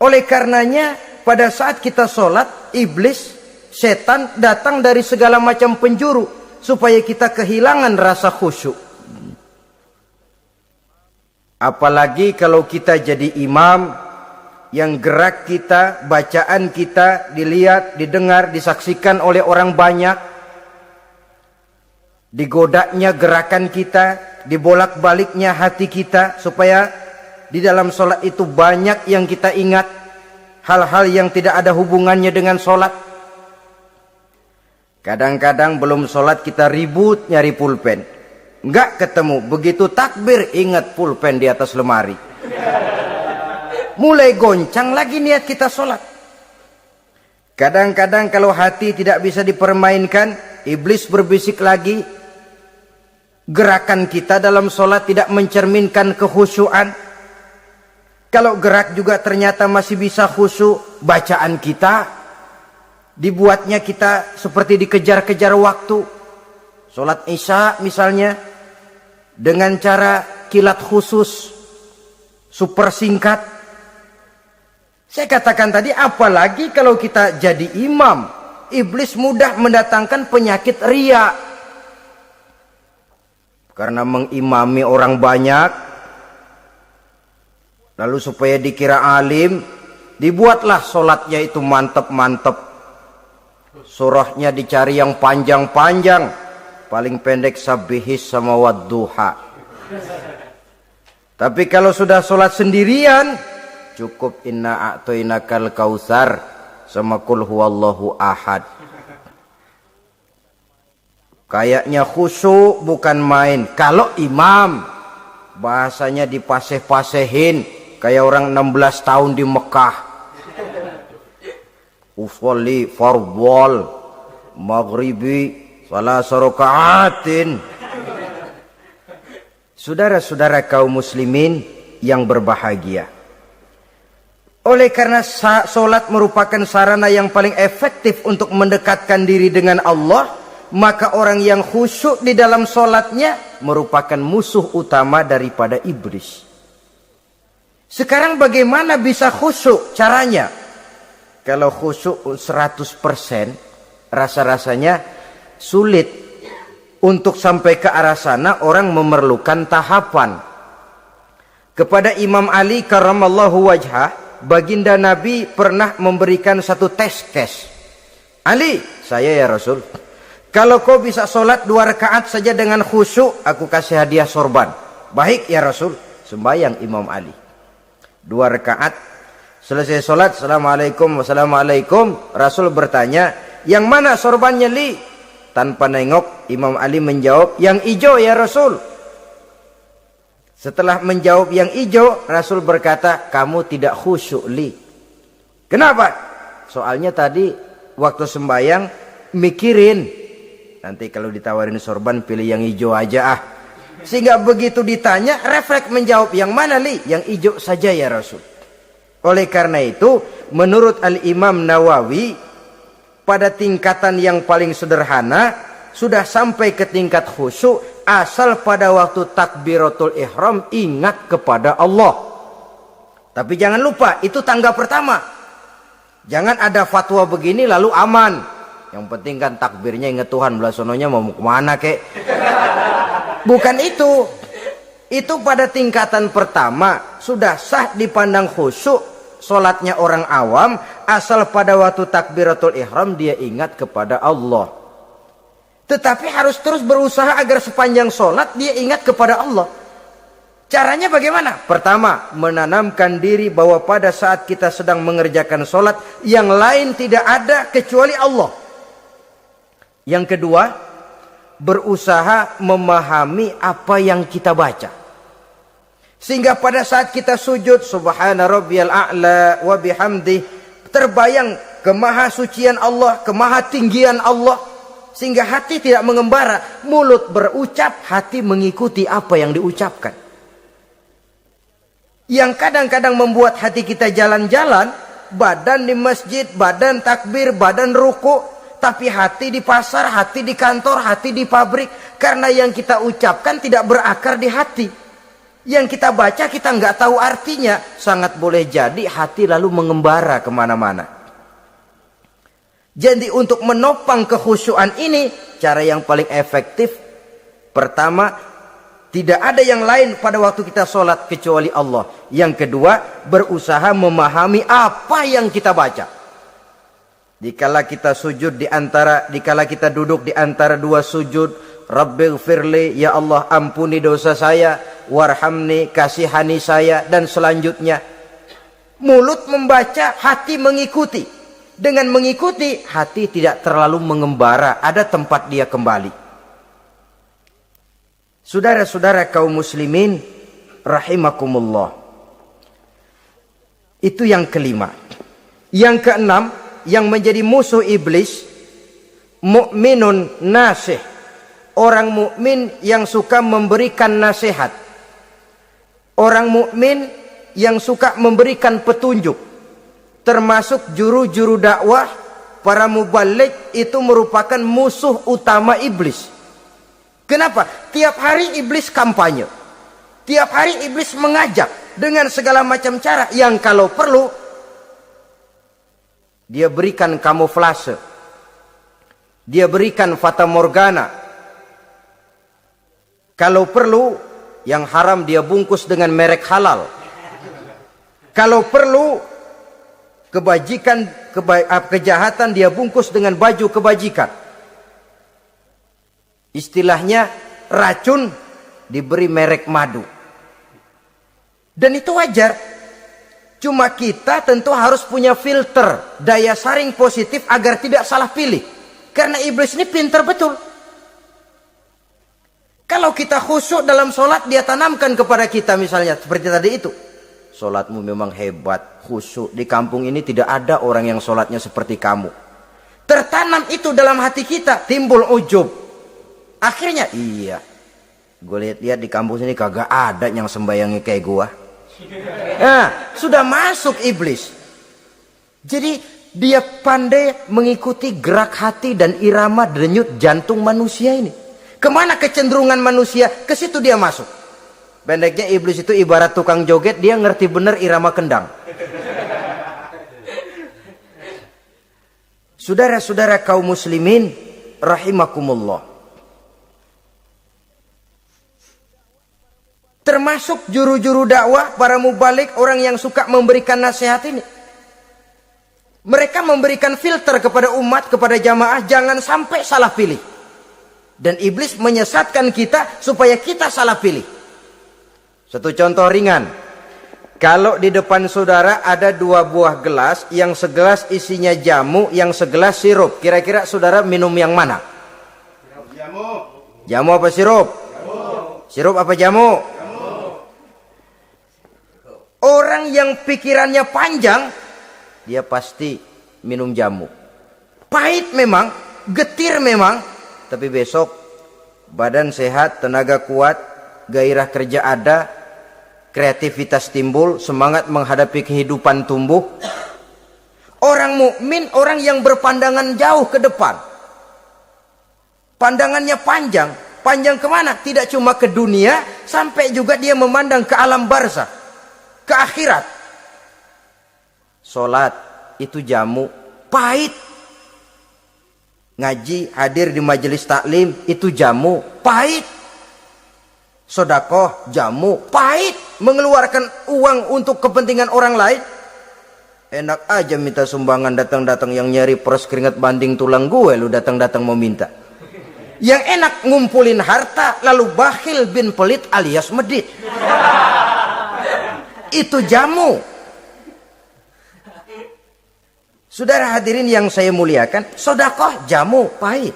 Oleh karenanya, pada saat kita sholat, iblis, setan datang dari segala macam penjuru supaya kita kehilangan rasa khusyuk. Apalagi kalau kita jadi imam yang gerak kita, bacaan kita dilihat, didengar, disaksikan oleh orang banyak. Digodanya gerakan kita, dibolak-baliknya hati kita supaya di dalam sholat itu banyak yang kita ingat, hal-hal yang tidak ada hubungannya dengan sholat. Kadang-kadang belum sholat kita ribut nyari pulpen. Enggak ketemu, begitu takbir ingat pulpen di atas lemari. Mulai goncang lagi niat kita sholat. Kadang-kadang kalau hati tidak bisa dipermainkan, iblis berbisik lagi. Gerakan kita dalam sholat tidak mencerminkan kekhusyuan. Kalau gerak juga ternyata masih bisa khusyuk, bacaan kita dibuatnya kita seperti dikejar-kejar waktu. Sholat Isya misalnya, dengan cara kilat khusus, super singkat. Saya katakan tadi, apalagi kalau kita jadi imam, iblis mudah mendatangkan penyakit riya. Karena mengimami orang banyak, lalu supaya dikira alim, dibuatlah sholatnya itu mantep-mantep. Surahnya dicari yang panjang-panjang. Paling pendek sabihis sama wadduha. Tapi kalau sudah sholat sendirian, cukup inna a'toinakal kausar sama kul huwallahu ahad. Kayaknya khusyuk bukan main. Kalau imam, bahasanya dipaseh-pasehin kayak orang 16 tahun di Mekah. Usolli fardwal maghribi salah sarokaatin. Saudara-saudara kaum muslimin yang berbahagia. Oleh karena solat merupakan sarana yang paling efektif untuk mendekatkan diri dengan Allah, maka orang yang khusyuk di dalam solatnya merupakan musuh utama daripada iblis. Sekarang bagaimana bisa khusyuk caranya? Kalau khusyuk 100%, rasa-rasanya sulit. Untuk sampai ke arah sana orang memerlukan tahapan. Kepada Imam Ali karramallahu wajhah, baginda Nabi pernah memberikan satu tes case. Ali, saya ya Rasul, kalau kau bisa sholat 2 rakaat saja dengan khusyuk, aku kasih hadiah sorban. Baik ya Rasul. Sembayang Imam Ali 2 rakaat, selesai sholat, assalamualaikum wassalamualaikum. Rasul bertanya, yang mana sorbannya Li? Tanpa nengok, Imam Ali menjawab, yang hijau ya Rasul. Setelah menjawab yang hijau, Rasul berkata, kamu tidak khusyuk Li. Kenapa? Soalnya tadi waktu sembayang mikirin. Nanti kalau ditawarin sorban pilih yang hijau aja ah. Sehingga begitu ditanya refleks menjawab, yang mana li? Yang hijau saja ya Rasul. Oleh karena itu menurut Al-Imam Nawawi, pada tingkatan yang paling sederhana sudah sampai ke tingkat khusyuk asal pada waktu takbiratul ihram ingat kepada Allah. Tapi jangan lupa itu tangga pertama. Jangan ada fatwa begini lalu aman. Yang penting kan takbirnya ingat Tuhan, belah sononya mau kemana kek. Bukan itu. Itu pada tingkatan pertama sudah sah dipandang khusyuk solatnya orang awam asal pada waktu takbiratul ihram dia ingat kepada Allah. Tetapi harus terus berusaha agar sepanjang solat dia ingat kepada Allah. Caranya bagaimana? Pertama, menanamkan diri bahwa pada saat kita sedang mengerjakan solat yang lain tidak ada kecuali Allah. Yang kedua, berusaha memahami apa yang kita baca. Sehingga pada saat kita sujud, subhana rabbiyal a'la wa bihamdih, terbayang kemahasucian Allah, kemahatinggian Allah. Sehingga hati tidak mengembara, mulut berucap, hati mengikuti apa yang diucapkan. Yang kadang-kadang membuat hati kita jalan-jalan, badan di masjid, badan takbir, badan ruku, tapi hati di pasar, hati di kantor, hati di pabrik. Karena yang kita ucapkan tidak berakar di hati. Yang kita baca kita nggak tahu artinya. Sangat boleh jadi hati lalu mengembara kemana-mana. Jadi untuk menopang kekhusyuan ini, cara yang paling efektif, pertama, tidak ada yang lain pada waktu kita sholat kecuali Allah. Yang kedua, berusaha memahami apa yang kita baca. Dikala kita sujud dikala kita duduk di antara dua sujud, Rabbighfirli, ya Allah ampuni dosa saya, warhamni, kasihani saya, dan selanjutnya. Mulut membaca, hati mengikuti. Dengan mengikuti, hati tidak terlalu mengembara, ada tempat dia kembali. Saudara-saudara kaum muslimin rahimakumullah. Itu yang kelima. Yang keenam, yang menjadi musuh iblis, mukminun nasih. Orang mukmin yang suka memberikan nasihat. Orang mukmin yang suka memberikan petunjuk. Termasuk juru-juru dakwah, para mubaligh itu merupakan musuh utama iblis. Kenapa? Tiap hari iblis kampanye. Tiap hari iblis mengajak dengan segala macam cara yang kalau perlu dia berikan kamuflase. Dia berikan fata morgana. Kalau perlu yang haram dia bungkus dengan merek halal. Kalau perlu kejahatan dia bungkus dengan baju kebajikan. Istilahnya racun diberi merek madu. Dan itu wajar. Cuma kita tentu harus punya filter, daya saring positif agar tidak salah pilih. Karena iblis ini pintar betul. Kalau kita khusyuk dalam sholat, dia tanamkan kepada kita misalnya seperti tadi itu. Sholatmu memang hebat, khusyuk. Di kampung ini tidak ada orang yang sholatnya seperti kamu. Tertanam itu dalam hati kita, timbul ujub. Akhirnya, iya. Gue lihat-lihat di kampung sini kagak ada yang sembayangnya kayak gua. Nah, sudah masuk iblis. Jadi dia pandai mengikuti gerak hati dan irama denyut jantung manusia ini. Kemana kecenderungan manusia, ke situ dia masuk. Pendeknya iblis itu ibarat tukang joget, dia ngerti bener irama kendang. Saudara-saudara kaum muslimin rahimakumullah. Termasuk juru-juru dakwah, para mubaligh, orang yang suka memberikan nasihat ini. Mereka memberikan filter kepada umat, kepada jamaah, jangan sampai salah pilih. Dan iblis menyesatkan kita supaya kita salah pilih. Satu contoh ringan. Kalau di depan saudara ada dua buah gelas, yang segelas isinya jamu, yang segelas sirup. Kira-kira saudara minum yang mana? Jamu. Jamu apa sirup? Jamu. Sirup apa jamu? Jamu. Orang yang pikirannya panjang, dia pasti minum jamu. Pahit memang, getir memang, tapi besok badan sehat, tenaga kuat, gairah kerja ada, kreativitas timbul, semangat menghadapi kehidupan tumbuh. Orang mukmin, orang yang berpandangan jauh ke depan. Pandangannya panjang. Panjang kemana? Tidak cuma ke dunia, sampai juga dia memandang ke alam barzakh, ke akhirat. Sholat itu jamu, pahit. Ngaji, hadir di majelis taklim itu jamu, pahit. Sedekah jamu, pahit. Mengeluarkan uang untuk kepentingan orang lain, enak aja minta sumbangan, datang-datang yang nyari peres keringat banding tulang gue, lu datang-datang mau minta. Yang enak ngumpulin harta lalu bakhil bin pelit alias medit. Itu jamu. Saudara hadirin yang saya muliakan, sedekah jamu pahit,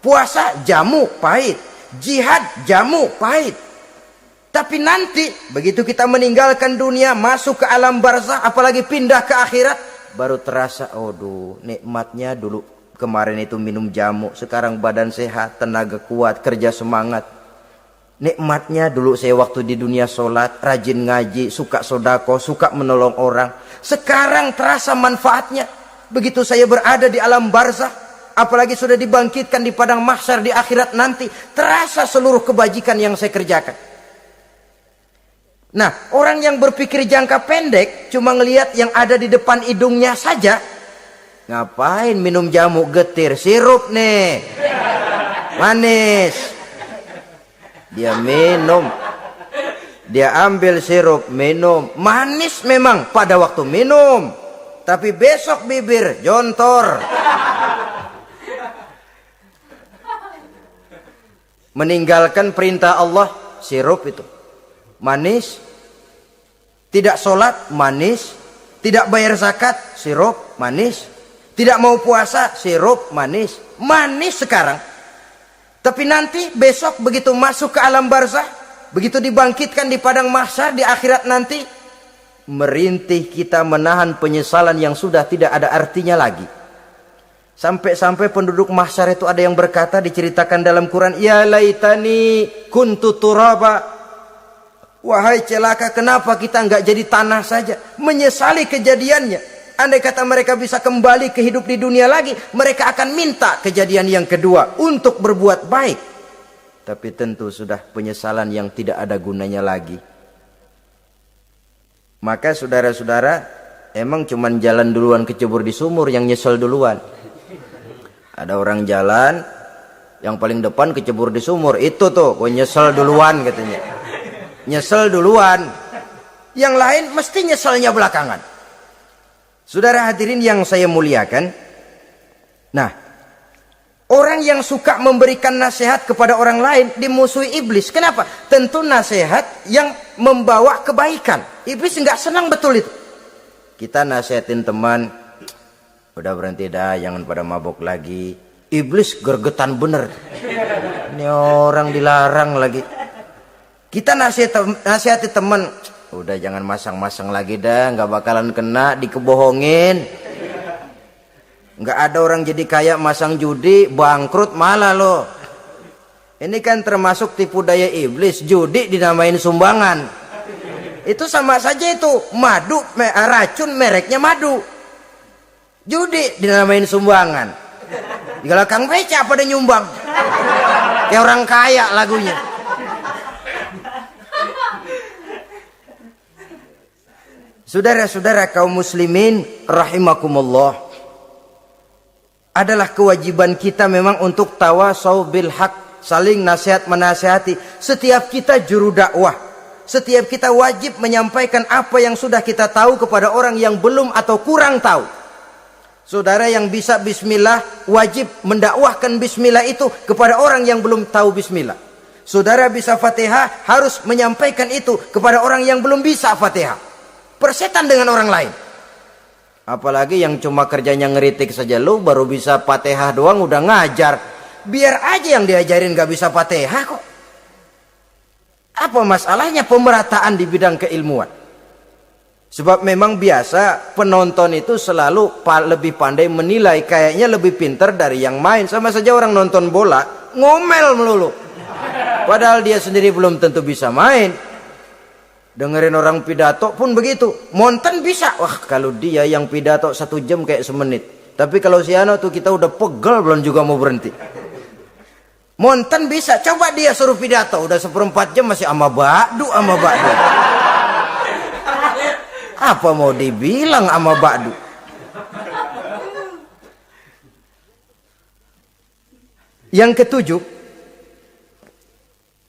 puasa jamu pahit, jihad jamu pahit. Tapi nanti begitu kita meninggalkan dunia, masuk ke alam barzakh, apalagi pindah ke akhirat, baru terasa, aduh nikmatnya dulu kemarin itu minum jamu, sekarang badan sehat, tenaga kuat, kerja semangat. Nikmatnya dulu saya waktu di dunia sholat, rajin ngaji, suka sodako, suka menolong orang. Sekarang terasa manfaatnya. Begitu saya berada di alam barzakh, apalagi sudah dibangkitkan di padang mahsyar di akhirat nanti, terasa seluruh kebajikan yang saya kerjakan. Nah, orang yang berpikir jangka pendek, cuma ngelihat yang ada di depan hidungnya saja, ngapain minum jamu getir, sirup nih, manis. Dia minum, dia ambil sirup, minum, manis memang pada waktu minum, tapi besok bibir jontor. Meninggalkan perintah Allah, sirup itu manis. Tidak sholat, manis. Tidak bayar zakat, sirup, manis. Tidak mau puasa, sirup, manis. Manis sekarang. Tapi nanti besok begitu masuk ke alam barzakh, begitu dibangkitkan di padang mahsyar di akhirat nanti, merintih kita menahan penyesalan yang sudah tidak ada artinya lagi. Sampai-sampai penduduk mahsyar itu ada yang berkata, diceritakan dalam Quran, ya laitani kuntu turaba. Wahai celaka, kenapa kita enggak jadi tanah saja? Menyesali kejadiannya. Andai kata mereka bisa kembali ke hidup di dunia lagi, mereka akan minta kejadian yang kedua untuk berbuat baik. Tapi tentu sudah penyesalan yang tidak ada gunanya lagi. Maka saudara-saudara, emang cuman jalan duluan kecebur di sumur yang nyesel duluan. Ada orang jalan, yang paling depan kecebur di sumur, itu tuh, gue nyesel duluan katanya. Nyesel duluan. Yang lain mesti nyeselnya belakangan. Saudara hadirin yang saya muliakan. Nah, orang yang suka memberikan nasihat kepada orang lain dimusuhi iblis. Kenapa? Tentu nasihat yang membawa kebaikan. Iblis enggak senang betul itu. Kita nasihatin teman, udah berhenti dah, jangan pada mabok lagi. Iblis gergetan bener. Ini orang dilarang lagi. Kita nasihati teman, udah jangan masang-masang lagi dah, nggak bakalan kena, dikebohongin. Nggak ada orang jadi kaya masang judi, bangkrut malah lo. Ini kan termasuk tipu daya iblis, judi dinamain sumbangan. Itu sama saja itu, madu, racun mereknya madu. Judi dinamain sumbangan. Kalau Kang Beca pada nyumbang. Kayak orang kaya lagunya. Saudara-saudara kaum muslimin rahimakumullah, adalah kewajiban kita memang untuk tawasau bil haq, saling nasihat menasihati. Setiap kita juru dakwah, setiap kita wajib menyampaikan apa yang sudah kita tahu kepada orang yang belum atau kurang tahu. Saudara yang bisa bismillah wajib mendakwahkan bismillah itu kepada orang yang belum tahu bismillah. Saudara bisa Fatihah harus menyampaikan itu kepada orang yang belum bisa Fatihah. Persetan dengan orang lain. Apalagi yang cuma kerjanya ngeritik saja, lu baru bisa Fatihah doang udah ngajar. Biar aja yang diajarin gak bisa Fatihah kok. Apa masalahnya pemerataan di bidang keilmuan? Sebab memang biasa penonton itu selalu lebih pandai menilai, kayaknya lebih pintar dari yang main. Sama saja orang nonton bola ngomel melulu, padahal dia sendiri belum tentu bisa main. Dengerin orang pidato pun begitu, monten bisa, wah kalau dia yang pidato 1 jam kayak semenit. Tapi kalau si Ano tuh kita udah pegel belum juga mau berhenti. Monten bisa, coba dia suruh pidato udah 1/4 jam masih ama ba'du. Apa mau dibilang ama ba'du? Yang ketujuh,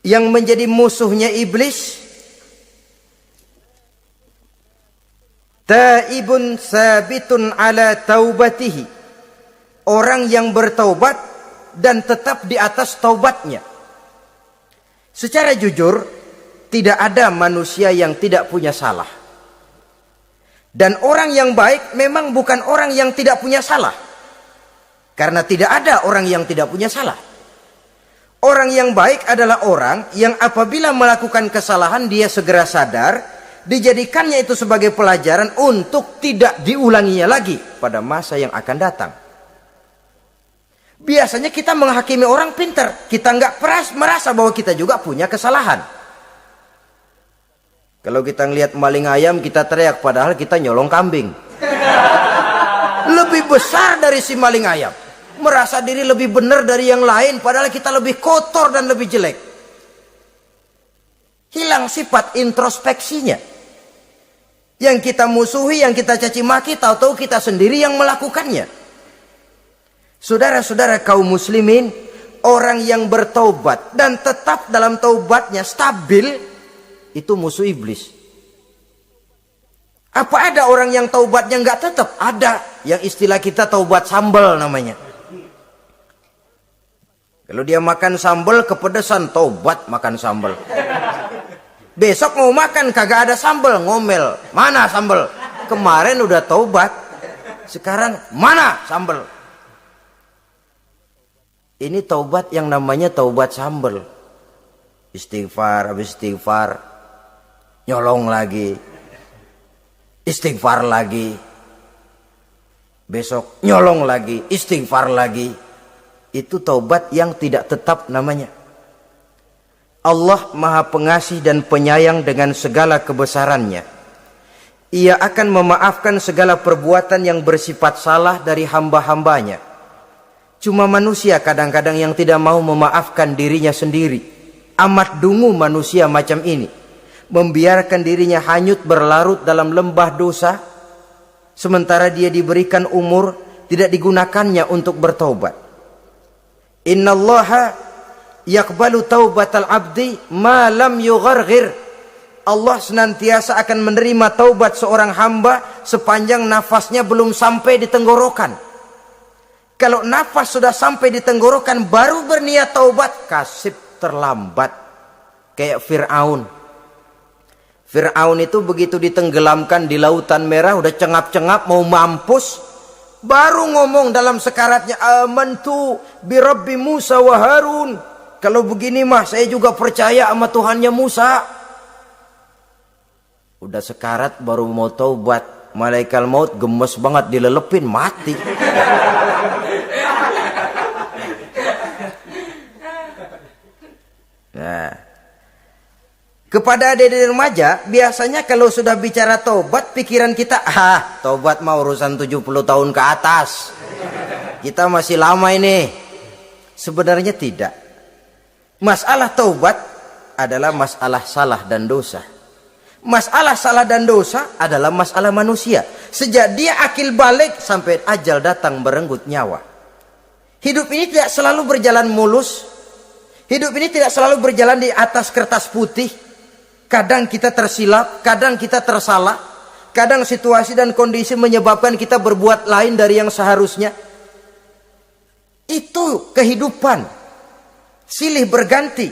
yang menjadi musuhnya iblis, taibun sabitun ala taubatihi, orang yang bertaubat dan tetap di atas taubatnya. Secara jujur, tidak ada manusia yang tidak punya salah. Dan orang yang baik memang bukan orang yang tidak punya salah. Karena tidak ada orang yang tidak punya salah. Orang yang baik adalah orang yang apabila melakukan kesalahan dia segera sadar, dijadikannya itu sebagai pelajaran untuk tidak diulanginya lagi pada masa yang akan datang. Biasanya kita menghakimi orang pintar, kita nggak merasa bahwa kita juga punya kesalahan. Kalau kita ngelihat maling ayam kita teriak, padahal kita nyolong kambing. Lebih besar dari si maling ayam, merasa diri lebih benar dari yang lain, padahal kita lebih kotor dan lebih jelek. Hilang sifat introspeksinya. Yang kita musuhi, yang kita caci maki, tahu-tahu kita sendiri yang melakukannya. Saudara-saudara kaum muslimin, orang yang bertaubat dan tetap dalam taubatnya stabil, itu musuh iblis. Apa ada orang yang taubatnya nggak tetap? Ada. Yang istilah kita taubat sambal namanya. Kalau dia makan sambal kepedesan, taubat makan sambal. Besok mau makan kagak ada sambal, ngomel. Mana sambal? Kemarin udah taubat, sekarang mana sambal? Ini taubat yang namanya taubat sambal. Istighfar, habis istighfar nyolong lagi, istighfar lagi, besok nyolong lagi, istighfar lagi. Itu taubat yang tidak tetap namanya. Allah Maha Pengasih dan Penyayang dengan segala kebesarannya. Ia akan memaafkan segala perbuatan yang bersifat salah dari hamba-hambanya. Cuma manusia kadang-kadang yang tidak mau memaafkan dirinya sendiri. Amat dungu manusia macam ini, membiarkan dirinya hanyut berlarut dalam lembah dosa, sementara dia diberikan umur tidak digunakannya untuk bertaubat. Innallaha yaqbalu taubatal abdi ma lam yugharghir. Allah senantiasa akan menerima taubat seorang hamba sepanjang nafasnya belum sampai di tenggorokan. Kalau nafas sudah sampai di tenggorokan baru berniat taubat, kasib terlambat. Kayak Fir'aun. Fir'aun itu begitu ditenggelamkan di lautan merah, udah cengap-cengap mau mampus, baru ngomong dalam sekaratnya, amantu bi Rabbi Musa wa Harun. Kalau begini mah saya juga percaya sama Tuhannya Musa. Udah sekarat baru mau taubat, malaikat maut gemes banget dilelepin, mati. Nah, kepada adik-adik remaja, biasanya kalau sudah bicara taubat, pikiran kita, taubat mah urusan 70 tahun ke atas. Kita masih lama ini. Sebenarnya tidak. Masalah taubat adalah masalah salah dan dosa. Masalah salah dan dosa adalah masalah manusia. Sejak dia akil balik sampai ajal datang berenggut nyawa. Hidup ini tidak selalu berjalan mulus. Hidup ini tidak selalu berjalan di atas kertas putih. Kadang kita tersilap, kadang kita tersalah. Kadang situasi dan kondisi menyebabkan kita berbuat lain dari yang seharusnya. Itu kehidupan. Silih berganti.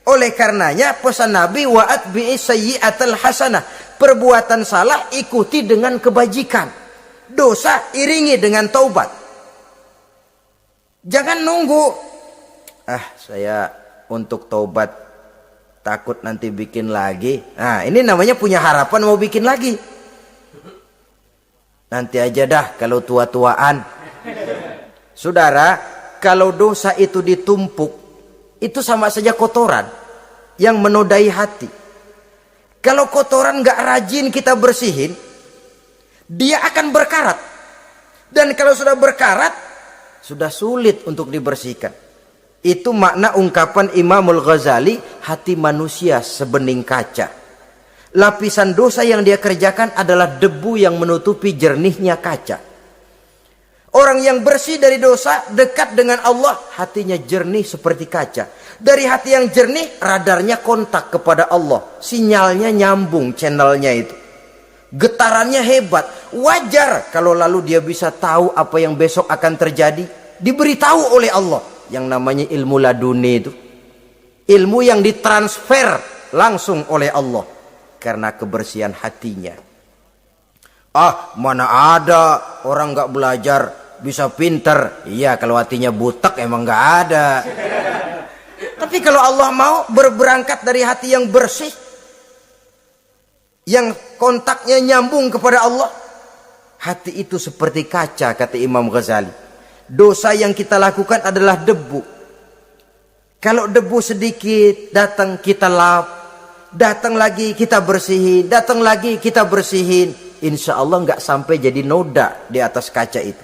Oleh karenanya pesan Nabi, wa'at bi'i sayyi'atal hasanah. Perbuatan salah ikuti dengan kebajikan. Dosa iringi dengan taubat. Jangan nunggu. Saya untuk taubat takut nanti bikin lagi. Nah, ini namanya punya harapan mau bikin lagi. Nanti aja dah kalau tua-tuaan. Saudara, kalau dosa itu ditumpuk, itu sama saja kotoran yang menodai hati. Kalau kotoran gak rajin kita bersihin, dia akan berkarat. Dan kalau sudah berkarat, sudah sulit untuk dibersihkan. Itu makna ungkapan Imamul Ghazali, hati manusia sebening kaca. Lapisan dosa yang dia kerjakan adalah debu yang menutupi jernihnya kaca. Orang yang bersih dari dosa, dekat dengan Allah, hatinya jernih seperti kaca. Dari hati yang jernih, radarnya kontak kepada Allah. Sinyalnya nyambung channelnya itu. Getarannya hebat. Wajar kalau lalu dia bisa tahu apa yang besok akan terjadi. Diberitahu oleh Allah. Yang namanya ilmu laduni itu. Ilmu yang ditransfer langsung oleh Allah. Karena kebersihan hatinya. Mana ada orang gak belajar bisa pinter. Iya, kalau hatinya butek emang gak ada. Tapi kalau Allah mau berberangkat dari hati yang bersih, yang kontaknya nyambung kepada Allah, hati itu seperti kaca, kata Imam Ghazali. Dosa yang kita lakukan adalah debu. Kalau debu sedikit datang kita lap, datang lagi kita bersihin, datang lagi kita bersihin, insya Allah nggak sampai jadi noda di atas kaca itu.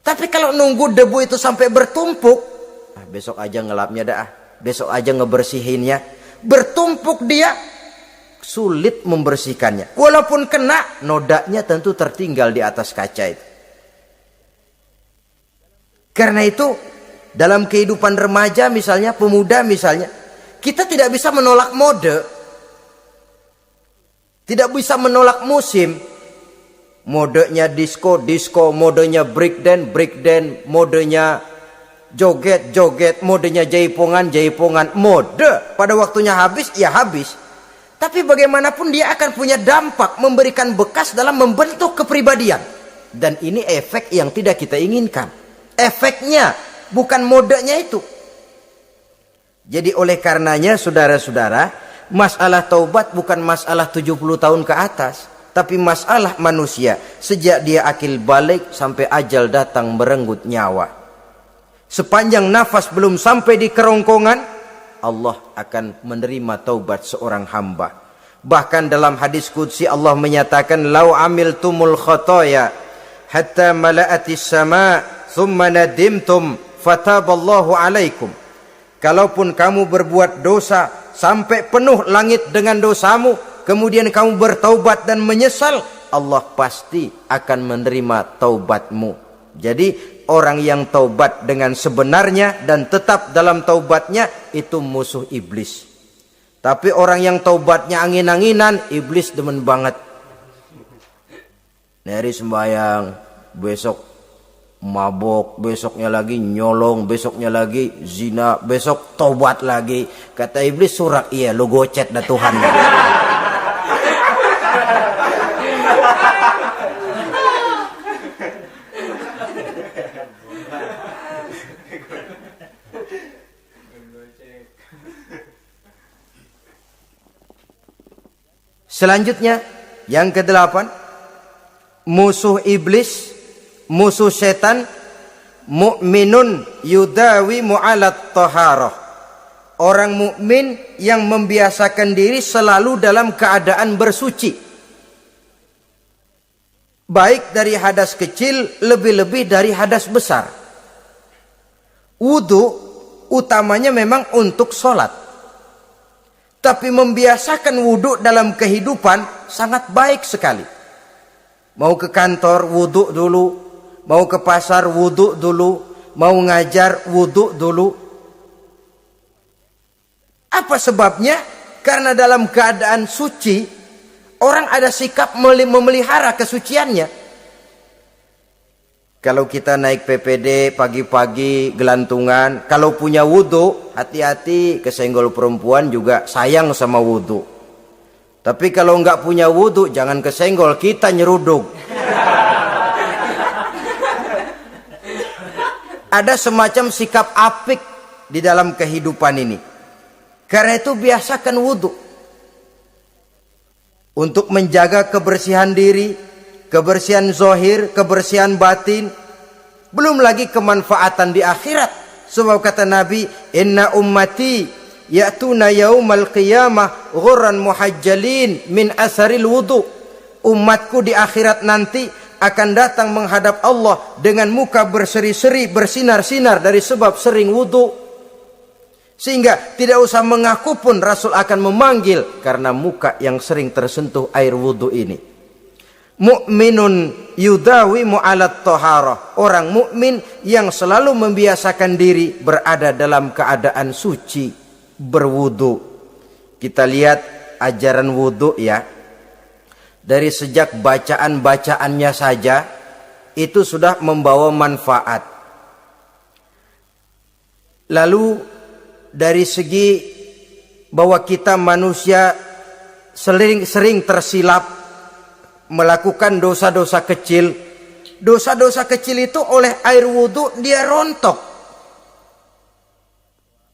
Tapi kalau nunggu debu itu sampai bertumpuk, besok aja ngelapnya dah, besok aja ngebersihinnya, bertumpuk dia, sulit membersihkannya. Walaupun kena, nodanya tentu tertinggal di atas kaca itu. Karena itu dalam kehidupan remaja misalnya, pemuda misalnya, kita tidak bisa menolak mode, tidak bisa menolak musim. Modenya disco, modenya breakdance, modenya joget, modenya jaipongan, mode. Pada waktunya habis, ya habis. Tapi bagaimanapun dia akan punya dampak, memberikan bekas dalam membentuk kepribadian. Dan ini efek yang tidak kita inginkan. Efeknya, bukan modenya itu. Jadi oleh karenanya saudara-saudara, masalah taubat bukan masalah 70 tahun ke atas, tapi masalah manusia sejak dia akil balik sampai ajal datang merenggut nyawa. Sepanjang nafas belum sampai di kerongkongan, Allah akan menerima taubat seorang hamba. Bahkan dalam hadis qudsi Allah menyatakan, "Lau amiltumul khotoya hatta mala'atis sama, thumma nadimtum fataballahu alaikum." Kalaupun kamu berbuat dosa sampai penuh langit dengan dosamu, kemudian kamu bertaubat dan menyesal, Allah pasti akan menerima taubatmu. Jadi orang yang taubat dengan sebenarnya dan tetap dalam taubatnya, itu musuh iblis. Tapi orang yang taubatnya angin-anginan, iblis demen banget. Dari sembahyang, besok mabok, besoknya lagi nyolong, besoknya lagi zina, besok taubat lagi. Kata iblis, surak, iya lu gocet dah Tuhan. Selanjutnya yang ke-8, musuh iblis, musuh setan, mukminun yudawi mu'alat taharah. Orang mukmin yang membiasakan diri selalu dalam keadaan bersuci. Baik dari hadas kecil, lebih-lebih dari hadas besar. Wudu utamanya memang untuk sholat. Tapi membiasakan wudu dalam kehidupan sangat baik sekali. Mau ke kantor wudu dulu, mau ke pasar wudu dulu, mau ngajar wudu dulu. Apa sebabnya? Karena dalam keadaan suci, orang ada sikap memelihara kesuciannya. Kalau kita naik PPD pagi-pagi gelantungan, kalau punya wudu, hati-hati kesenggol perempuan juga sayang sama wudu. Tapi kalau nggak punya wudu, jangan kesenggol, kita nyeruduk. Ada semacam sikap apik di dalam kehidupan ini. Karena itu biasakan wudu. Untuk menjaga kebersihan diri, kebersihan zahir, kebersihan batin, belum lagi kemanfaatan di akhirat. Sebab kata Nabi, inna ummati ya'tuna yaumal qiyamah ghurran muhajjalin min asharil wudu. Umatku di akhirat nanti akan datang menghadap Allah dengan muka berseri-seri, bersinar-sinar dari sebab sering wudu. Sehingga tidak usah mengaku pun Rasul akan memanggil karena muka yang sering tersentuh air wudu ini. Mu'minun yudawimu alat toharoh. Orang mukmin yang selalu membiasakan diri berada dalam keadaan suci, berwudu. Kita lihat ajaran wudu ya. Dari sejak bacaan-bacaannya saja itu sudah membawa manfaat. Lalu dari segi bahwa kita manusia sering tersilap melakukan dosa-dosa kecil. Dosa-dosa kecil itu oleh air wudu dia rontok.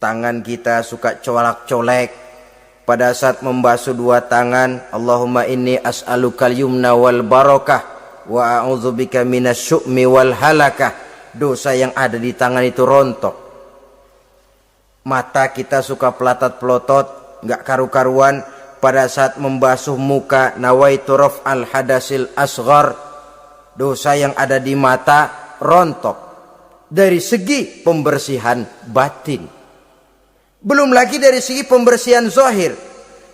Tangan kita suka colak-colek. Pada saat membasuh dua tangan, Allahumma inni as'alukal yumna wal barakah wa a'udzubika minasyu'mi wal halakah. Dosa yang ada di tangan itu rontok. Mata kita suka pelatat-pelotot, enggak karu-karuan. Pada saat membasuh muka, nawaitu raf'al hadasil asghar. Dosa yang ada di mata rontok. Dari segi pembersihan batin. Belum lagi dari segi pembersihan zahir.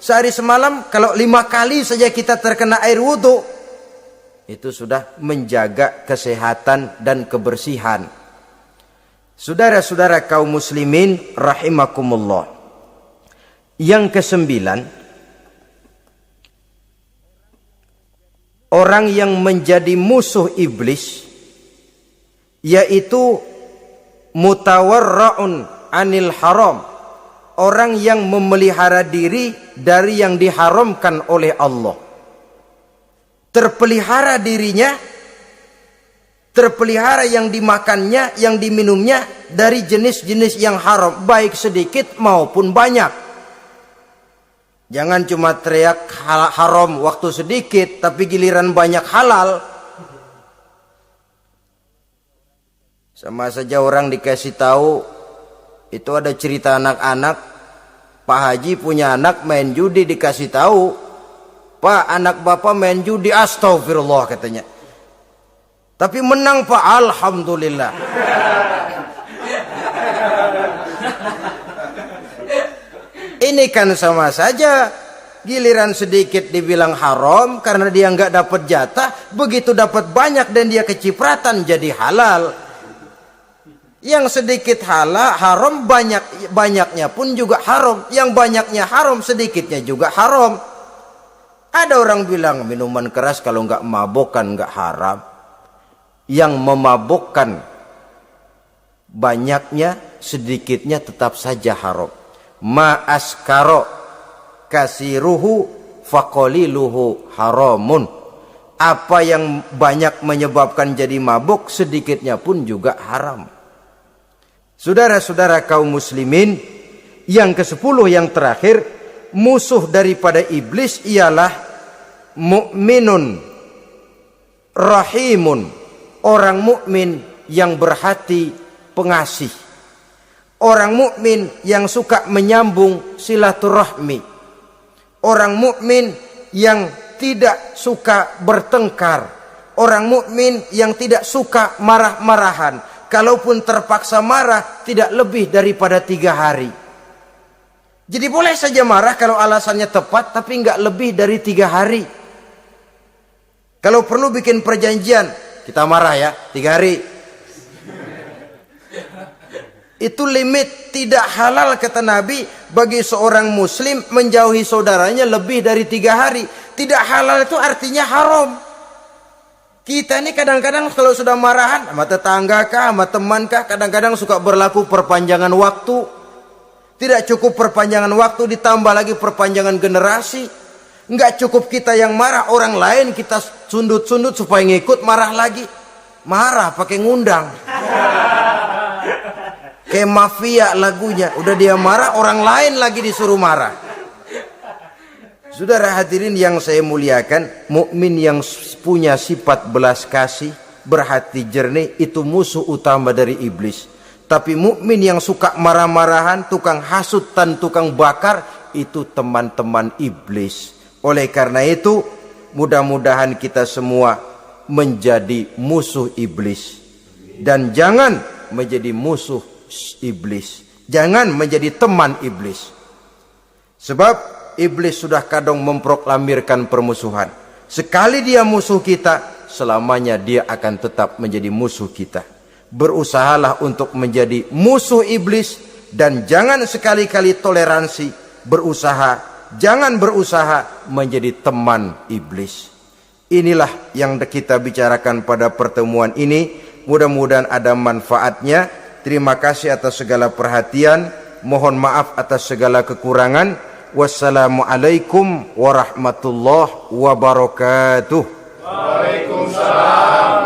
Sehari semalam kalau 5 kali saja kita terkena air wudu, itu sudah menjaga kesehatan dan kebersihan. Saudara-saudara kaum muslimin rahimakumullah. Yang kesembilan, orang yang menjadi musuh iblis yaitu mutawarra'un anil haram. Orang yang memelihara diri dari yang diharamkan oleh Allah. Terpelihara dirinya, terpelihara yang dimakannya, yang diminumnya dari jenis-jenis yang haram, baik sedikit maupun banyak. Jangan cuma teriak haram waktu sedikit, tapi giliran banyak halal. Sama saja orang dikasih tahu, itu ada cerita anak-anak, Pak Haji punya anak main judi, dikasih tahu, Pak, anak bapak main judi, astagfirullah katanya. Tapi menang Pak, alhamdulillah. Ini kan sama saja, giliran sedikit dibilang haram karena dia nggak dapat jatah, begitu dapat banyak dan dia kecipratan jadi halal. Yang sedikit haram, banyaknya pun juga haram. Yang banyaknya haram, sedikitnya juga haram. Ada orang bilang minuman keras kalau nggak mabokkan nggak haram. Yang memabokkan banyaknya, sedikitnya tetap saja haram. Ma askaro kasiruhu faqaliluhu haramun. Apa yang banyak menyebabkan jadi mabuk, sedikitnya pun juga haram. Saudara-saudara kaum muslimin, yang ke-10 yang terakhir, musuh daripada iblis ialah mukminun rahimun, orang mukmin yang berhati pengasih, orang mukmin yang suka menyambung silaturahmi, orang mukmin yang tidak suka bertengkar, orang mukmin yang tidak suka marah-marahan. Kalaupun terpaksa marah, tidak lebih daripada 3 hari. Jadi boleh saja marah kalau alasannya tepat, tapi nggak lebih dari 3 hari. Kalau perlu bikin perjanjian, kita marah ya 3 hari. Itu limit, tidak halal kata Nabi bagi seorang muslim menjauhi saudaranya lebih dari 3 hari. Tidak halal itu artinya haram. Kita ini kadang-kadang kalau sudah marahan sama tetangga kah, sama teman kah, kadang-kadang suka berlaku perpanjangan waktu. Tidak cukup perpanjangan waktu, ditambah lagi perpanjangan generasi. Enggak cukup kita yang marah, orang lain kita sundut-sundut supaya ngikut marah lagi. Marah pakai ngundang. Kayak mafia lagunya, udah dia marah, orang lain lagi disuruh marah. Saudara hadirin yang saya muliakan, mukmin yang punya sifat belas kasih, berhati jernih, itu musuh utama dari iblis. Tapi mukmin yang suka marah-marahan, tukang hasut dan tukang bakar, itu teman-teman iblis. Oleh karena itu, mudah-mudahan kita semua menjadi musuh iblis. Dan jangan menjadi musuh iblis. Jangan menjadi teman iblis. Sebab iblis sudah kadang memproklamirkan permusuhan. Sekali dia musuh kita, selamanya dia akan tetap menjadi musuh kita. Berusahalah untuk menjadi musuh iblis dan jangan sekali-kali toleransi. Jangan berusaha menjadi teman iblis. Inilah yang kita bicarakan pada pertemuan ini. Mudah-mudahan ada manfaatnya. Terima kasih atas segala perhatian. Mohon maaf atas segala kekurangan. Wassalamualaikum warahmatullahi wabarakatuh. Waalaikumsalam.